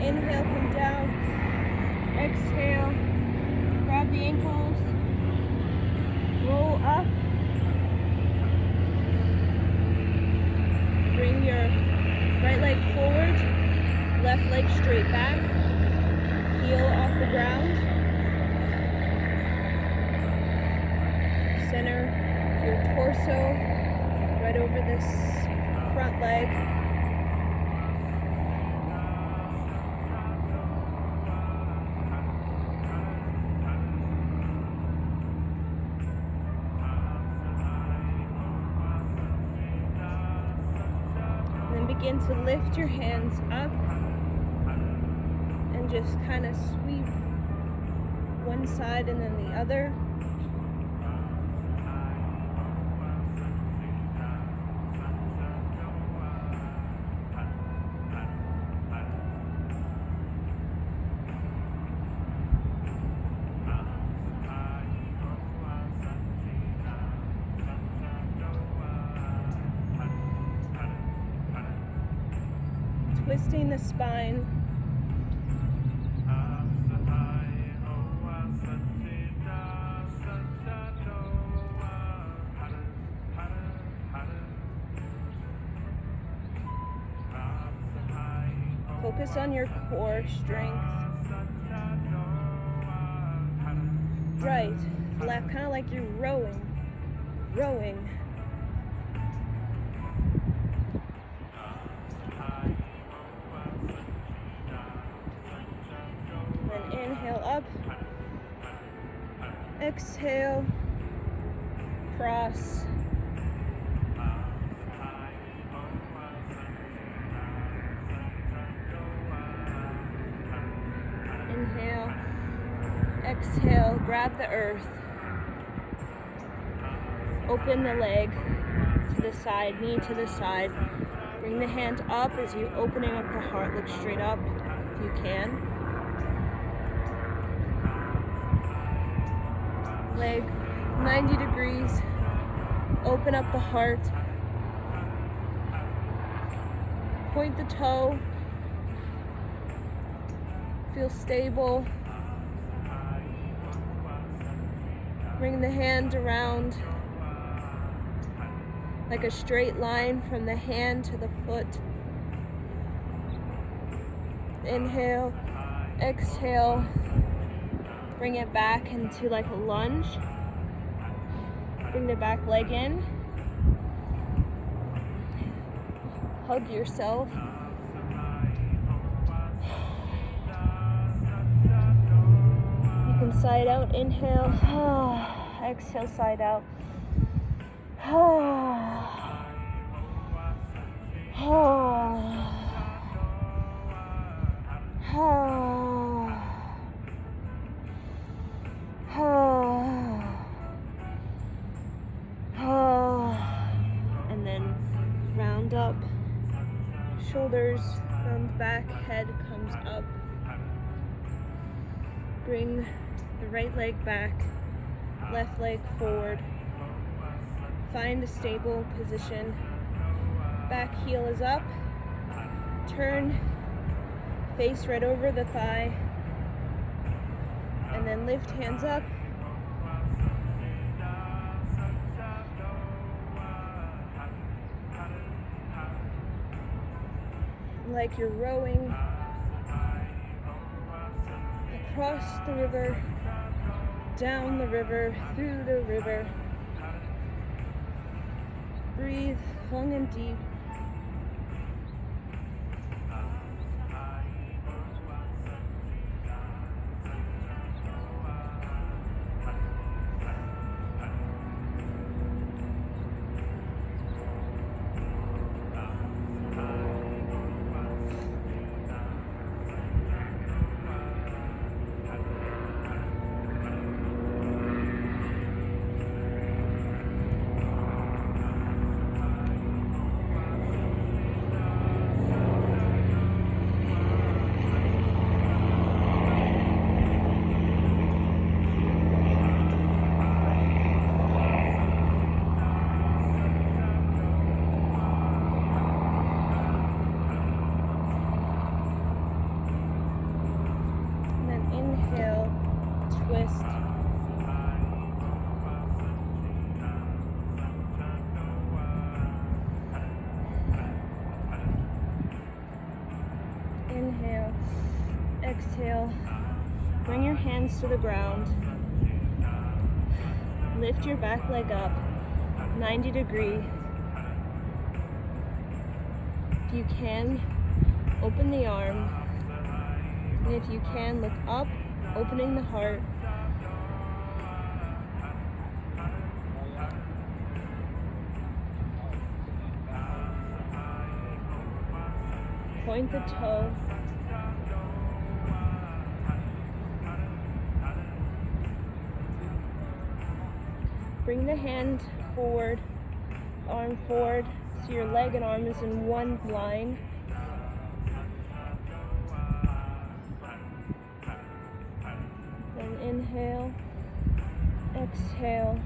Speaker 1: Inhale, come down. Exhale, grab the ankles, roll up. Bring your right leg forward, left leg straight back, heel off the ground. Center your torso right over this front leg. Begin to lift your hands up and just kind of sweep one side and then the other. Twisting the spine. Focus on your core strength. Right, left, kind of like you're rowing. Inhale up, exhale, cross, Exhale, grab the earth. Open the leg to the side, knee to the side. Bring the hand up as you opening up the heart. Look straight up if you can. Leg 90 degrees. Open up the heart. Point the toe. Feel stable. Bring the hand around like a straight line from the hand to the foot. Inhale, exhale. Bring it back into like a lunge. Bring the back leg in. Hug yourself. You can side out, inhale. Exhale, side out. And then round up, shoulders round back, head comes up. Bring the right leg back, left leg forward. Find a stable position. Back heel is up. Turn, face right over the thigh. And then lift hands up. Like you're rowing across the river, down the river, through the river. Breathe long and deep. Twist. Inhale, exhale. Bring your hands to the ground. Lift your back leg up, 90 degree. If you can, open the arm. And if you can, look up, opening the heart. Point the toe. Bring the hand forward, arm forward, so your leg and arm is in one line. Then inhale, exhale.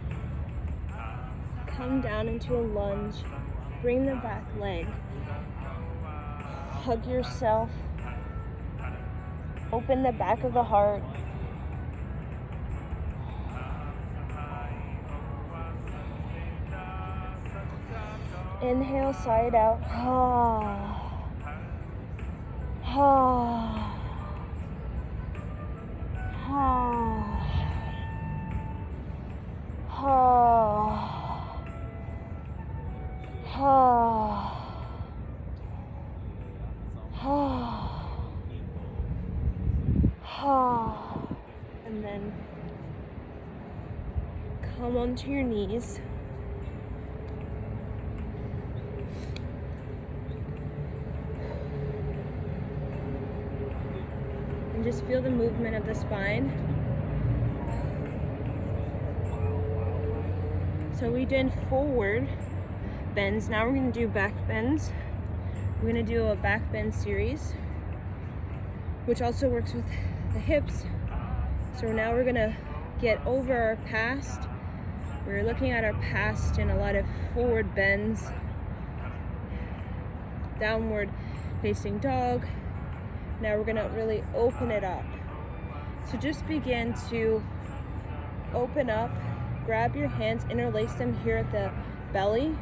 Speaker 1: Come down into a lunge. Bring the back leg. Hug yourself. Open the back of the heart. Inhale, side out. And then come onto your knees. And just feel the movement of the spine. So we did forward bends. Now we're going to do back bends. We're going to do a back bend series, which also works with the hips. So now we're going to get over our past. We're looking at our past in a lot of forward bends, downward facing dog. Now we're going to really open it up. So just begin to open up. Grab your hands, interlace them here at the belly.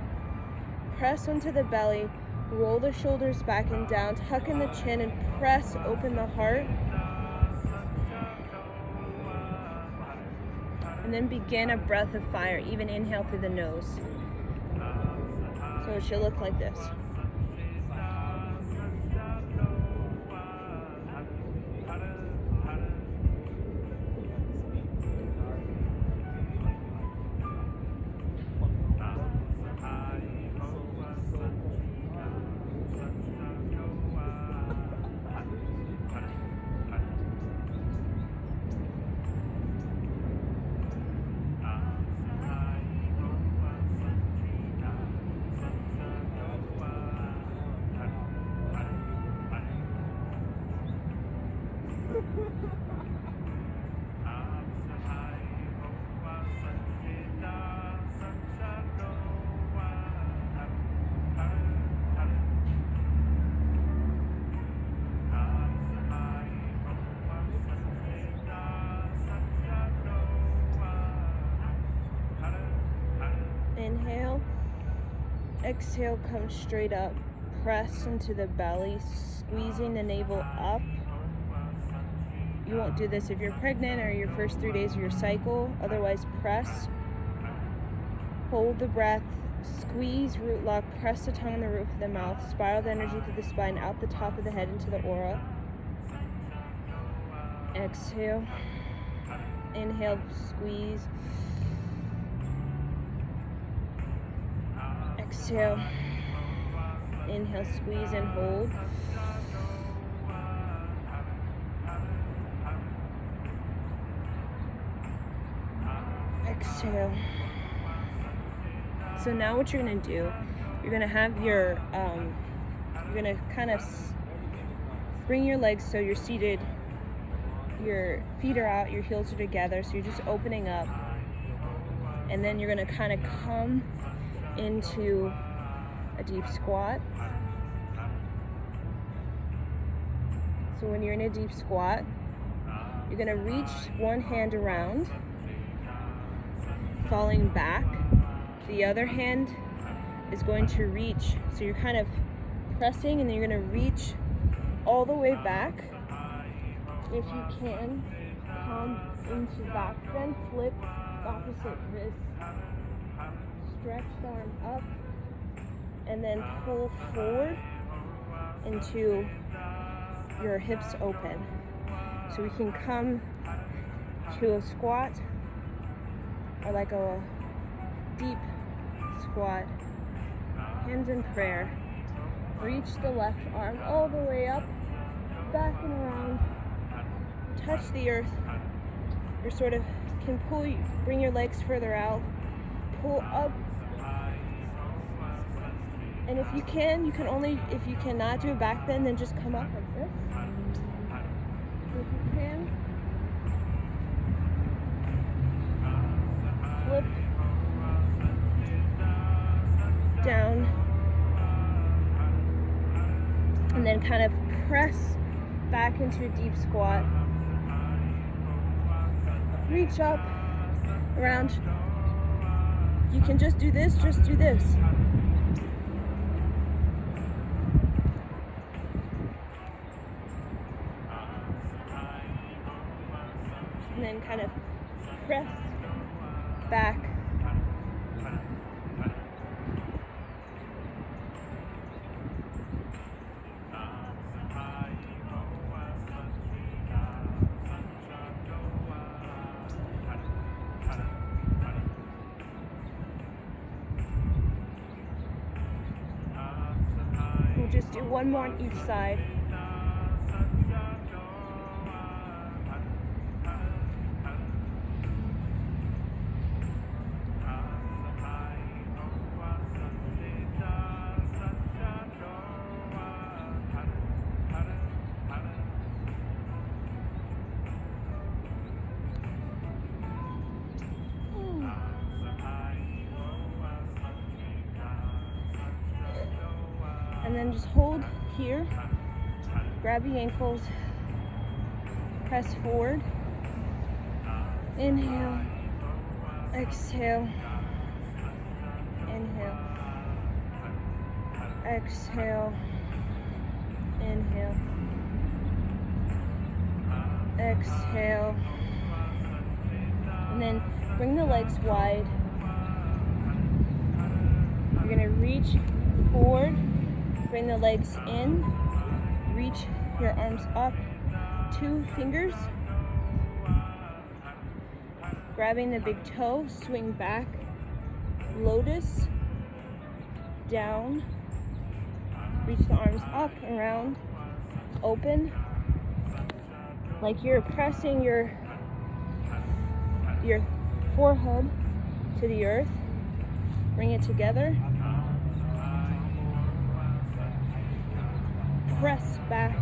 Speaker 1: Press onto the belly. Roll the shoulders back and down. Tuck in the chin and press open the heart. And then begin a breath of fire. Even inhale through the nose. So it should look like this. Inhale, exhale, come straight up, press into the belly, squeezing the navel up. You won't do this if you're pregnant or your first 3 days of your cycle, otherwise press. Hold the breath, squeeze, root lock, press the tongue on the roof of the mouth, spiral the energy through the spine, out the top of the head into the aura. Exhale, inhale, squeeze. Exhale, inhale, squeeze and hold. Exhale. So now what you're going to do, you're going to have your, you're going to kind of bring your legs so you're seated, your feet are out, your heels are together, so you're just opening up. And then you're going to kind of come into a deep squat. So when you're in a deep squat, you're going to reach one hand around, falling back. The other hand is going to reach, so you're kind of pressing and then you're going to reach all the way back. If you can, come into back bend, flip opposite wrist. Stretch the arm up and then pull forward into your hips open. So we can come to a squat or like a deep squat, hands in prayer. Reach the left arm all the way up, back and around. Touch the earth. You sort of can bring your legs further out. Pull up. And if you can if you cannot do a back bend, then just come up like this. If you can, flip down, and then kind of press back into a deep squat. Reach up, around. You can just do this, And then kind of press back. We'll just do one more on each side. And then just hold here. Grab the ankles. Press forward. Inhale. Exhale. Inhale. Exhale. Inhale. Exhale. And then bring the legs wide. You're going to reach forward. Bring the legs in. Reach your arms up. 2 fingers. Grabbing the big toe. Swing back. Lotus. Down. Reach the arms up and around. Open. Like you're pressing your forehead to the earth. Bring it together. Press back.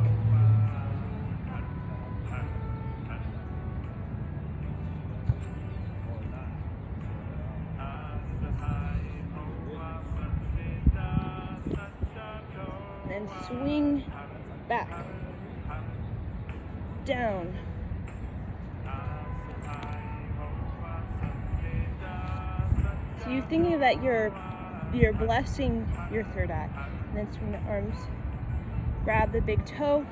Speaker 1: Then swing back. Down. So you're thinking that you're blessing your third eye. And then swing the arms. Grab the big toe.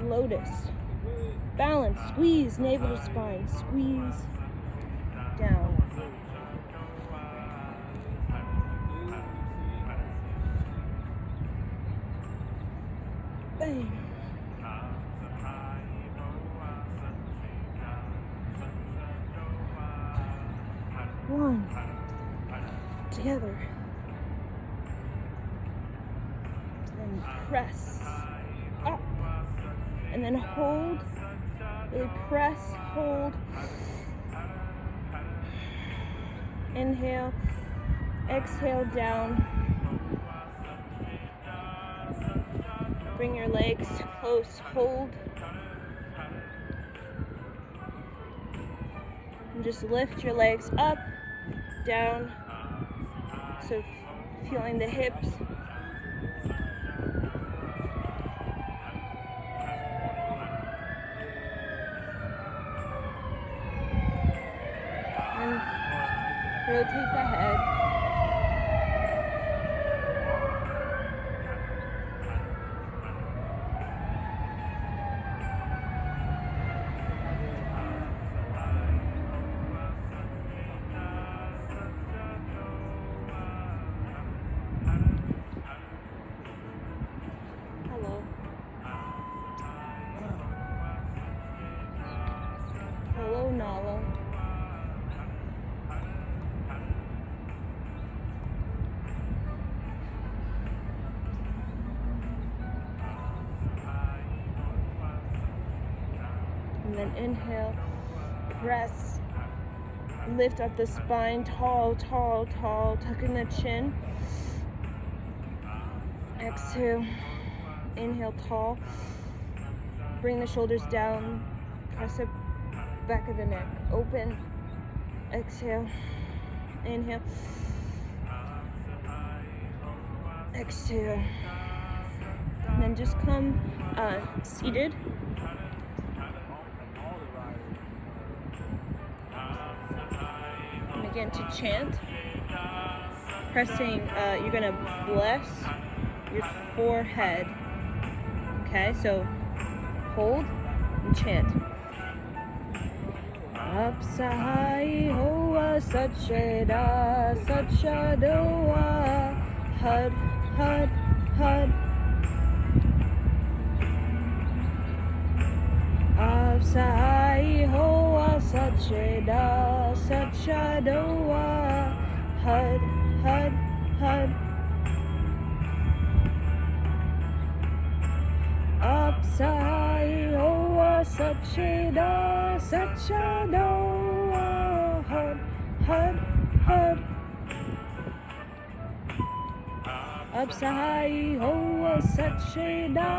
Speaker 1: Lotus. Balance. Squeeze navel to spine. Squeeze. Down. Bang. One. Together. And press up. And then hold. Really press, hold. Inhale. Exhale down. Bring your legs close, hold. And just lift your legs up, down. So feeling the hips. And rotate the head. Hello, Nala. And then inhale, press, lift up the spine, tall, tall, tall, tuck in the chin. Exhale, inhale, tall. Bring the shoulders down, press up, back of the neck, open. Exhale, inhale. Exhale. And then just come seated. And again to chant. Pressing, you're gonna bless your forehead. Okay, so hold and chant. Apsahai hoa satcheda satchadoa had had had. Apsahai hoa satcheda satchadoa had had had. Apsahai hoa satcheda satchadoa had had had. Apsahai hoa satcheda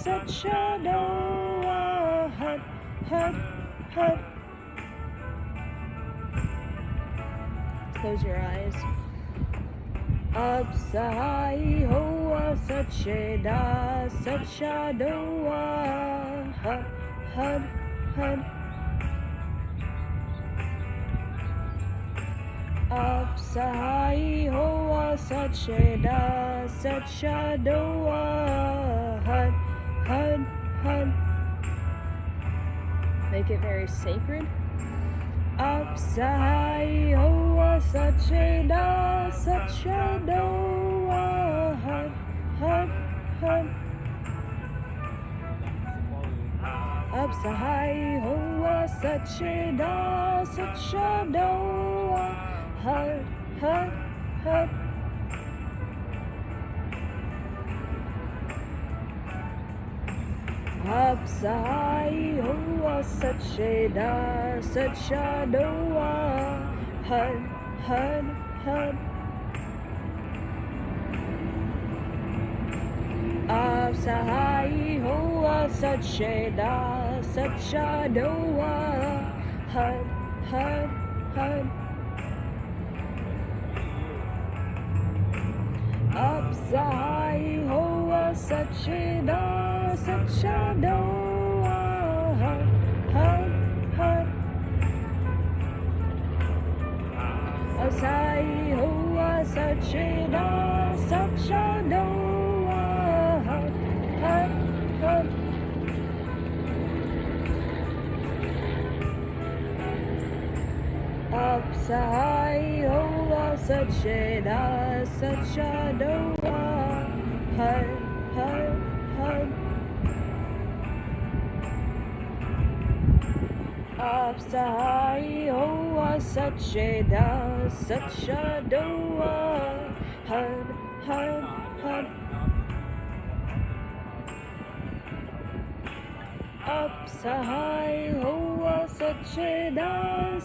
Speaker 1: satchadoa had had had. Close your eyes. Apsahai hoa Sacheda Sachadoa Hud Hud Hud Upsahai Hoa Sacheda Sachadoa Hud Hud Hud. Make it very sacred. Upsahai Hoa Sacheda Sachadoa Hud Hud Hud. Upsahai Hoa Sacheda Sachadoa Hud Hud Hud. Upsahai Hoa Sacheda Sachadoa Hud Hud Hud. Upsahai Hoa Sacheda Sachadoa Hud Hud Hud. Upsahai Hoa Sacheda Sachadoa Hud Hud Hud. Upsahai Hoa Sacheda Sachadoa Hud Hud Hud. Upsahai Hoa Sacheda Sachadoa Hud Hud Hud. Upsahai Hoa Sacheda Sachadoa Hud Hud Hud. Upsahai Hoa Sacheda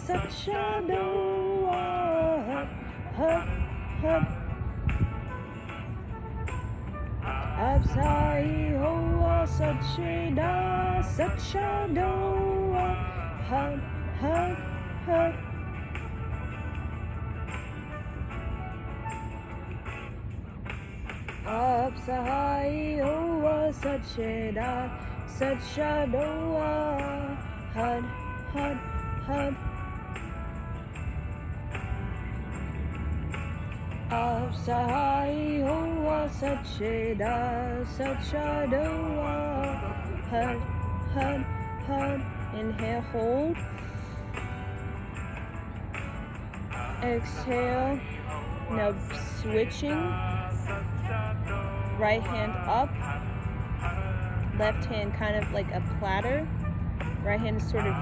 Speaker 1: Sachadoa Hud Hud. Upsahai Hoa Sacheda Sachadoa Hud Hud Hud. Upsahai Hoa Sacheda Sachadoa Hud Hud Hud. Upsahai Hoa Sacheda Sachadoa Hud Hud Hud. Inhale, hold. Exhale. Now switching. Right hand up. Left hand kind of like a platter. Right hand is sort of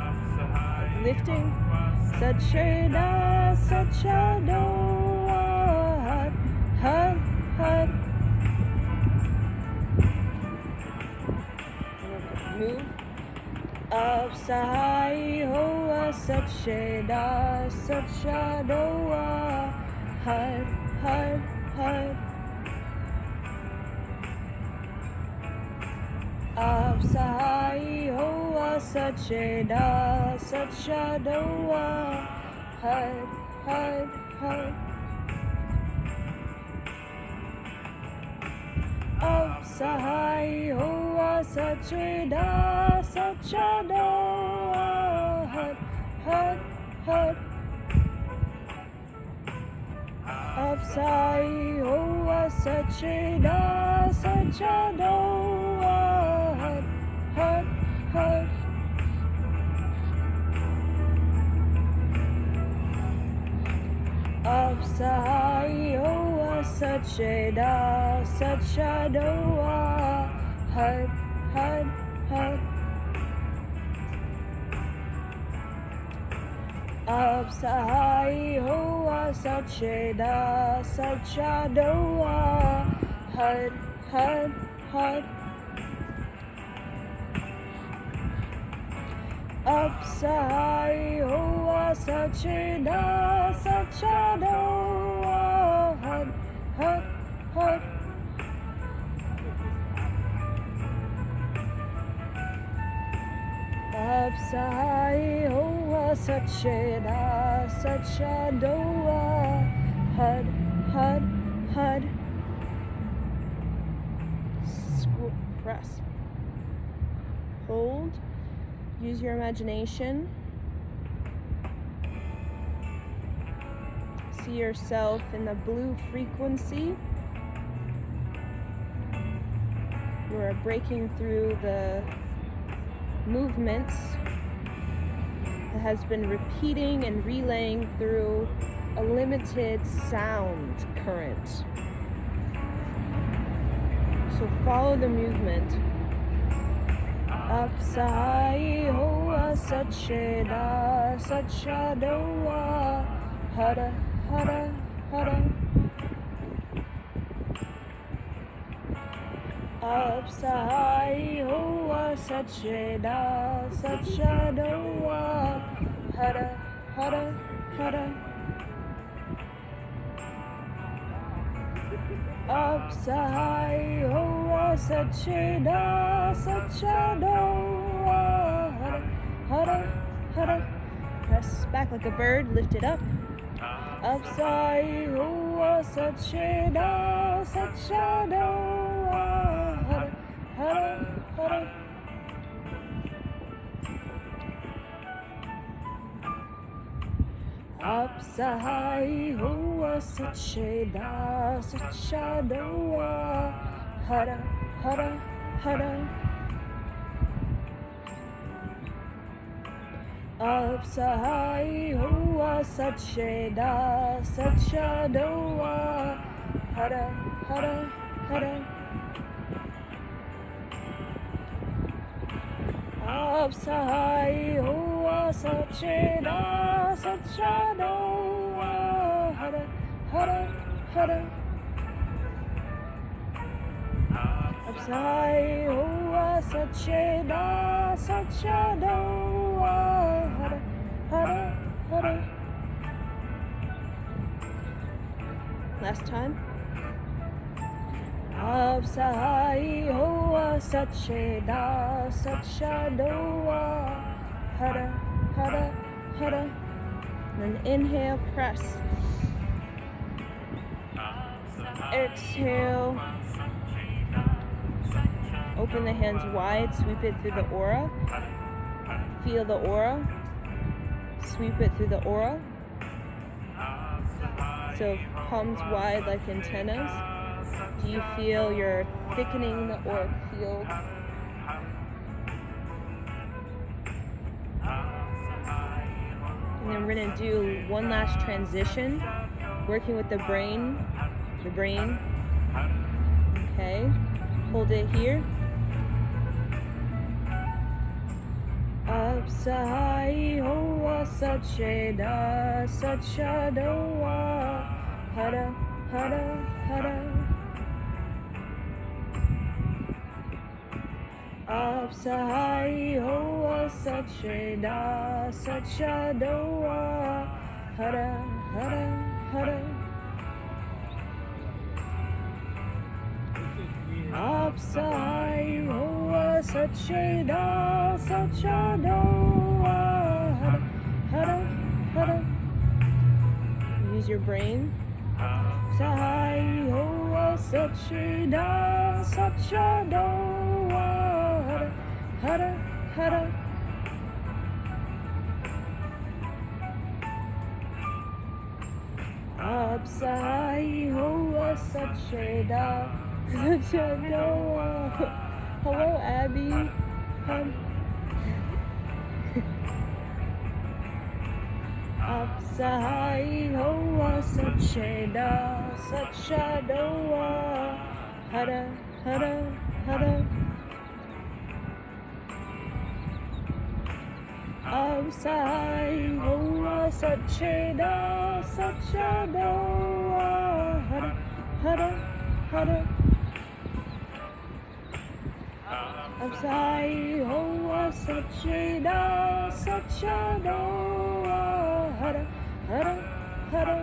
Speaker 1: lifting. Sacheda Sachadoa Hud Hud Hud. Move. Upsahai Hoa Sacheda Sachadoa Hud Hud Hud. Upsahai Hoa Sacheda Sachadoa Hud Hud Hud. Upsahai Hoa Sacheda Sachadoa Hud Hud Hud. Upsahai Hoa Sacheda Sachadoa Hud Hud Hud. Upsahai Hoa Sacheda Sachadoa Hud Hud Hud. Upsahai Hoa Sacheda Sachadoa Hud Hud Hud. Upsahai Hoa Sacheda Sachadoa Hud Hud Hud. Upsahai Hoa Sacheda Sachadoa Hud Hud Hud. press. Hold. Use your imagination. See yourself in the blue frequency. You are breaking through the movements that has been repeating and relaying through a limited sound current. So follow the movement. Upside hoa satcheda satchadoa hara hara hara. Upside hoa satcheda satchadoa hara hara hara. Upside hoa satcheda satchadoa hara hara hara. Press back like a bird, lift it up. Upside hoa satcheda satchadoa hara hara hara. Upside hoa satcheda satchadoa hara hara hara. Upside hoa satcheda satchadoa hara hara hara. Upside hoa satcheda satchadoa hara hara hara. Upside hoa satcheda satchadoa hara hara hara. Last time. Upside hoa satcheda satchadoa hara hara hara. And inhale, press. Exhale. Open the hands wide, sweep it through the aura. Feel the aura. Sweep it through the aura. So palms wide like antennas. Do you feel you're thickening the auric field? And then we're going to do one last transition, working with the brain. Okay, hold it here. Upside hoa satcheda satchadoa hara hara hara. Upside hoa satcheda satchadoa hara hara hara. Upside hoa satcheda satchadoa hara hara hara. Use your brain. Upside hoa satcheda satchadoa hara hara. Upside hoa satcheda satchadoa. Hello, Abby. Upside hoa satcheda satchadoa hara hara hara. Upside hoa satcheda satchadoa hara hara hara. Upside hoa satcheda satchadoa hara hara hara.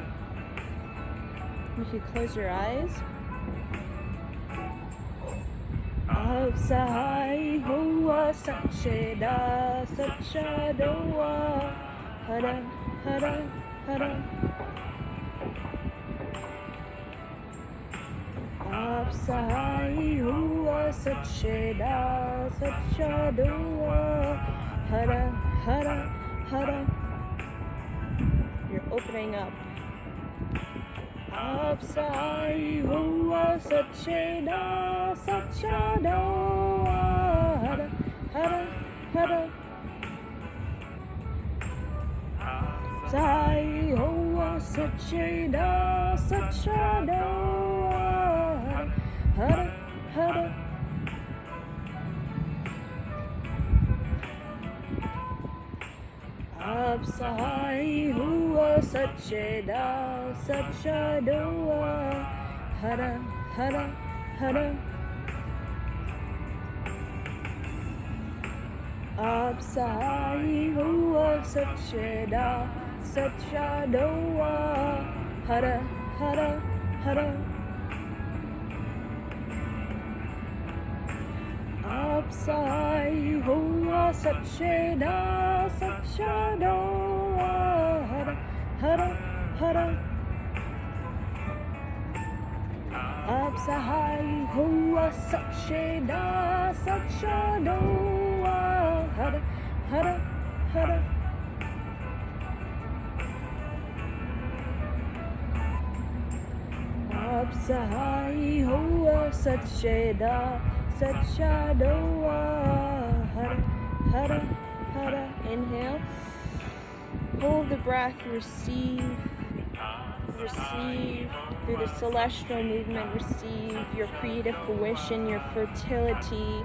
Speaker 1: You can close your eyes. Upside hoa satcheda satchadoa hara hara hara. Upside hoa Sacheda Sachadua Hara Hara Hara. You're opening up. Upside Hua Sacheda Sachadua Hara Hara Hara. Sai Hoa Sacheda Sachada Hara Hara. Upsai Hoa Sacheda Sachada Hara Hara Hara. Upsai Hua Sacheda Sachadawa Hara Hara Hara. Upsai Hua Sacheda Sachadawa Hara Hara Hara. Upsai Hua Sacheda Sachadawa Hara Hara Hara. Upsai Hoa Sacheda Sachadawa Hara Hara Hara. Inhale. Hold the breath. Receive through the celestial movement. Receive your creative fruition, your fertility,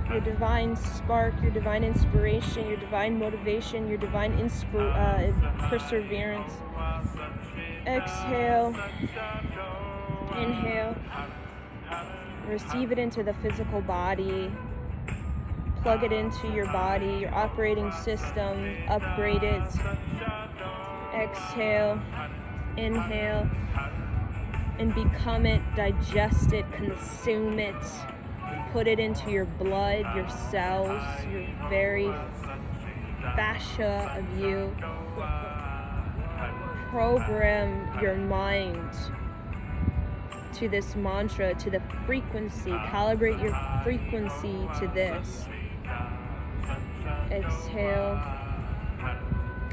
Speaker 1: your divine spark, your divine inspiration, your divine motivation, your divine perseverance. Exhale. Inhale. Receive it into the physical body. Plug it into your body, your operating system. Upgrade it. Exhale. Inhale. And become it. Digest it. Consume it. Put it into your blood, your cells, your very fascia of you. Program your mind to this mantra, to the frequency. Calibrate your frequency to this. Exhale.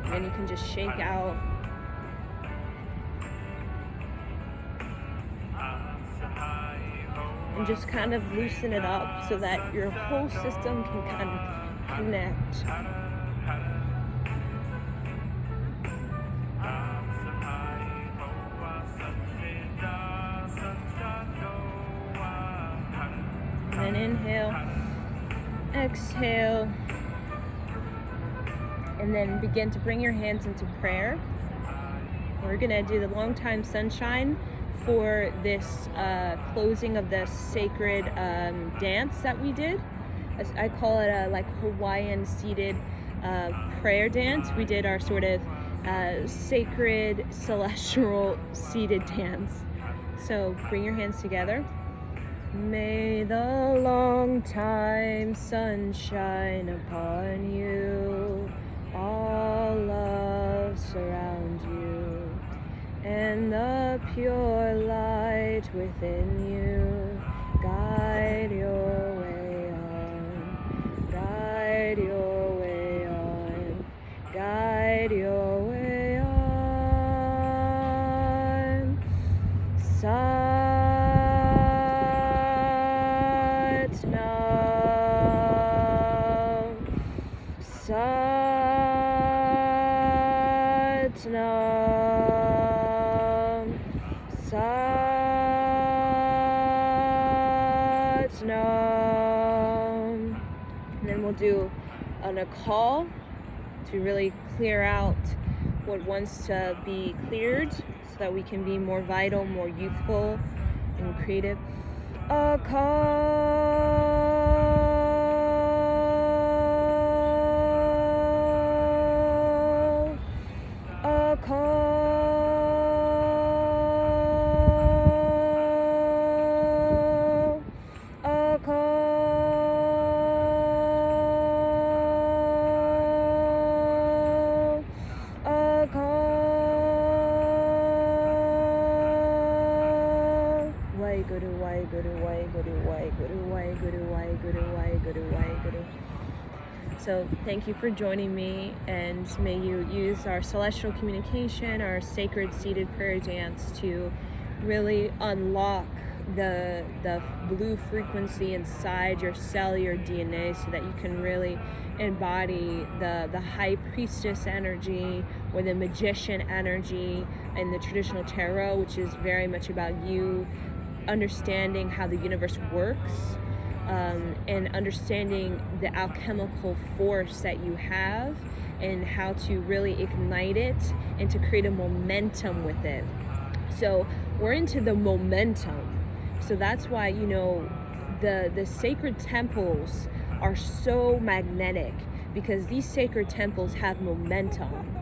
Speaker 1: And you can just shake out. And just kind of loosen it up so that your whole system can kind of connect. And then inhale, exhale, and then begin to bring your hands into prayer. We're gonna do the long time sunshine for this closing of the sacred dance that we did. I call it a like Hawaiian seated prayer dance. We did our sort of sacred celestial seated dance. So bring your hands together. May the long time sunshine upon you, all love surround you, and the pure light within you guide your way on, guide your way on, guide your way on. Satnam, Satnam, Satnam. And then we'll do a call to really clear out what wants to be cleared so that we can be more vital, more youthful and creative. A call, a call, a call, a call. Waheguru, Waheguru. Way, Guru Way, Guru Way, Guru Way, Guru Way, Guru Way, Guru Way, Guru. So thank you for joining me, and may you use our celestial communication, our sacred seated prayer dance to really unlock the blue frequency inside your cellular DNA so that you can really embody the high priestess energy or the magician energy in the traditional tarot, which is very much about you understanding how the universe works, and understanding the alchemical force that you have and how to really ignite it and to create a momentum with it. So we're into the momentum. So that's why, the sacred temples are so magnetic, because these sacred temples have momentum.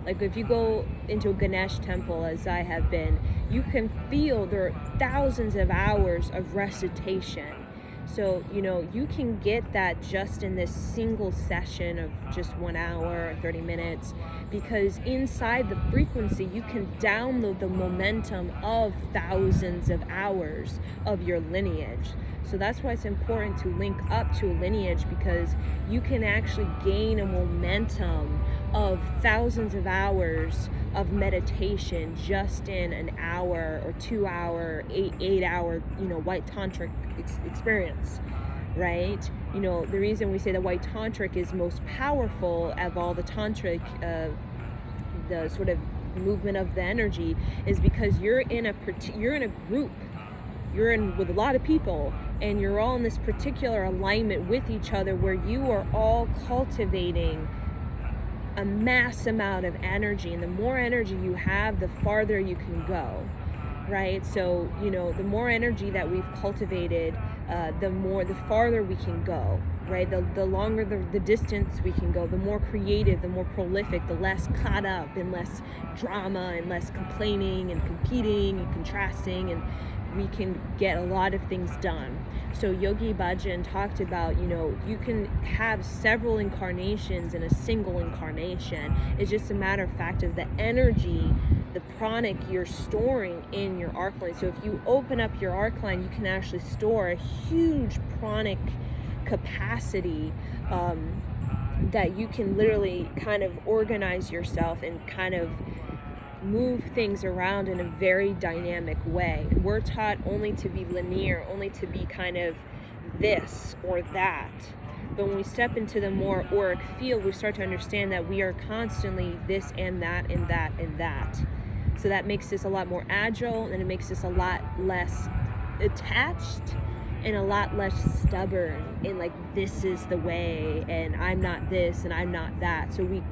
Speaker 1: Like if you go into a Ganesh temple, as I have been, you can feel there are thousands of hours of recitation. So, you can get that just in this single session of just 1 hour or 30 minutes, because inside the frequency, you can download the momentum of thousands of hours of your lineage. So that's why it's important to link up to a lineage, because you can actually gain a momentum of thousands of hours of meditation just in an hour or 2 hour, 8 hour, white tantric experience, right? The reason we say the white tantric is most powerful of all the tantric, the sort of movement of the energy, is because you're in a group, you're in with a lot of people, and you're all in this particular alignment with each other, where you are all cultivating a mass amount of energy, and the more energy you have, the farther you can go, right? So the more energy that we've cultivated, the farther we can go, right? The longer the distance we can go, the more creative, the more prolific, the less caught up and less drama and less complaining and competing and contrasting, and we can get a lot of things done. So Yogi Bhajan talked about, you can have several incarnations in a single incarnation. It's just a matter of fact of the energy, the pranic you're storing in your arc line. So if you open up your arc line, you can actually store a huge pranic capacity, that you can literally kind of organize yourself and kind of move things around in a very dynamic way. And we're taught only to be linear, only to be kind of this or that. But when we step into the more auric field, we start to understand that we are constantly this and that and that and that. So that makes us a lot more agile, and it makes us a lot less attached and a lot less stubborn in like, this is the way and I'm not this and I'm not that. So we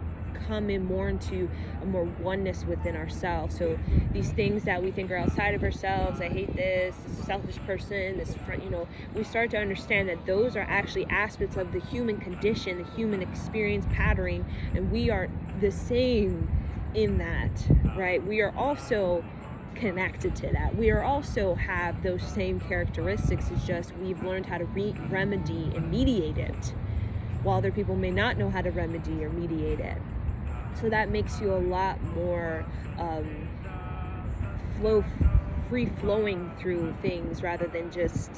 Speaker 1: come in more into a more oneness within ourselves. So these things that we think are outside of ourselves, I hate this selfish person, we start to understand that those are actually aspects of the human condition, the human experience pattern, and we are the same in that, right? We are also connected to that. We are also have those same characteristics. It's just we've learned how to remedy and mediate it, while other people may not know how to remedy or mediate it. So that makes you a lot more free-flowing through things, rather than just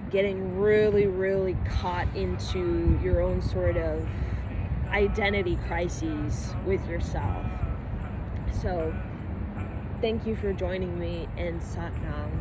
Speaker 1: getting really, really caught into your own sort of identity crises with yourself. So thank you for joining me, and Sat Nam.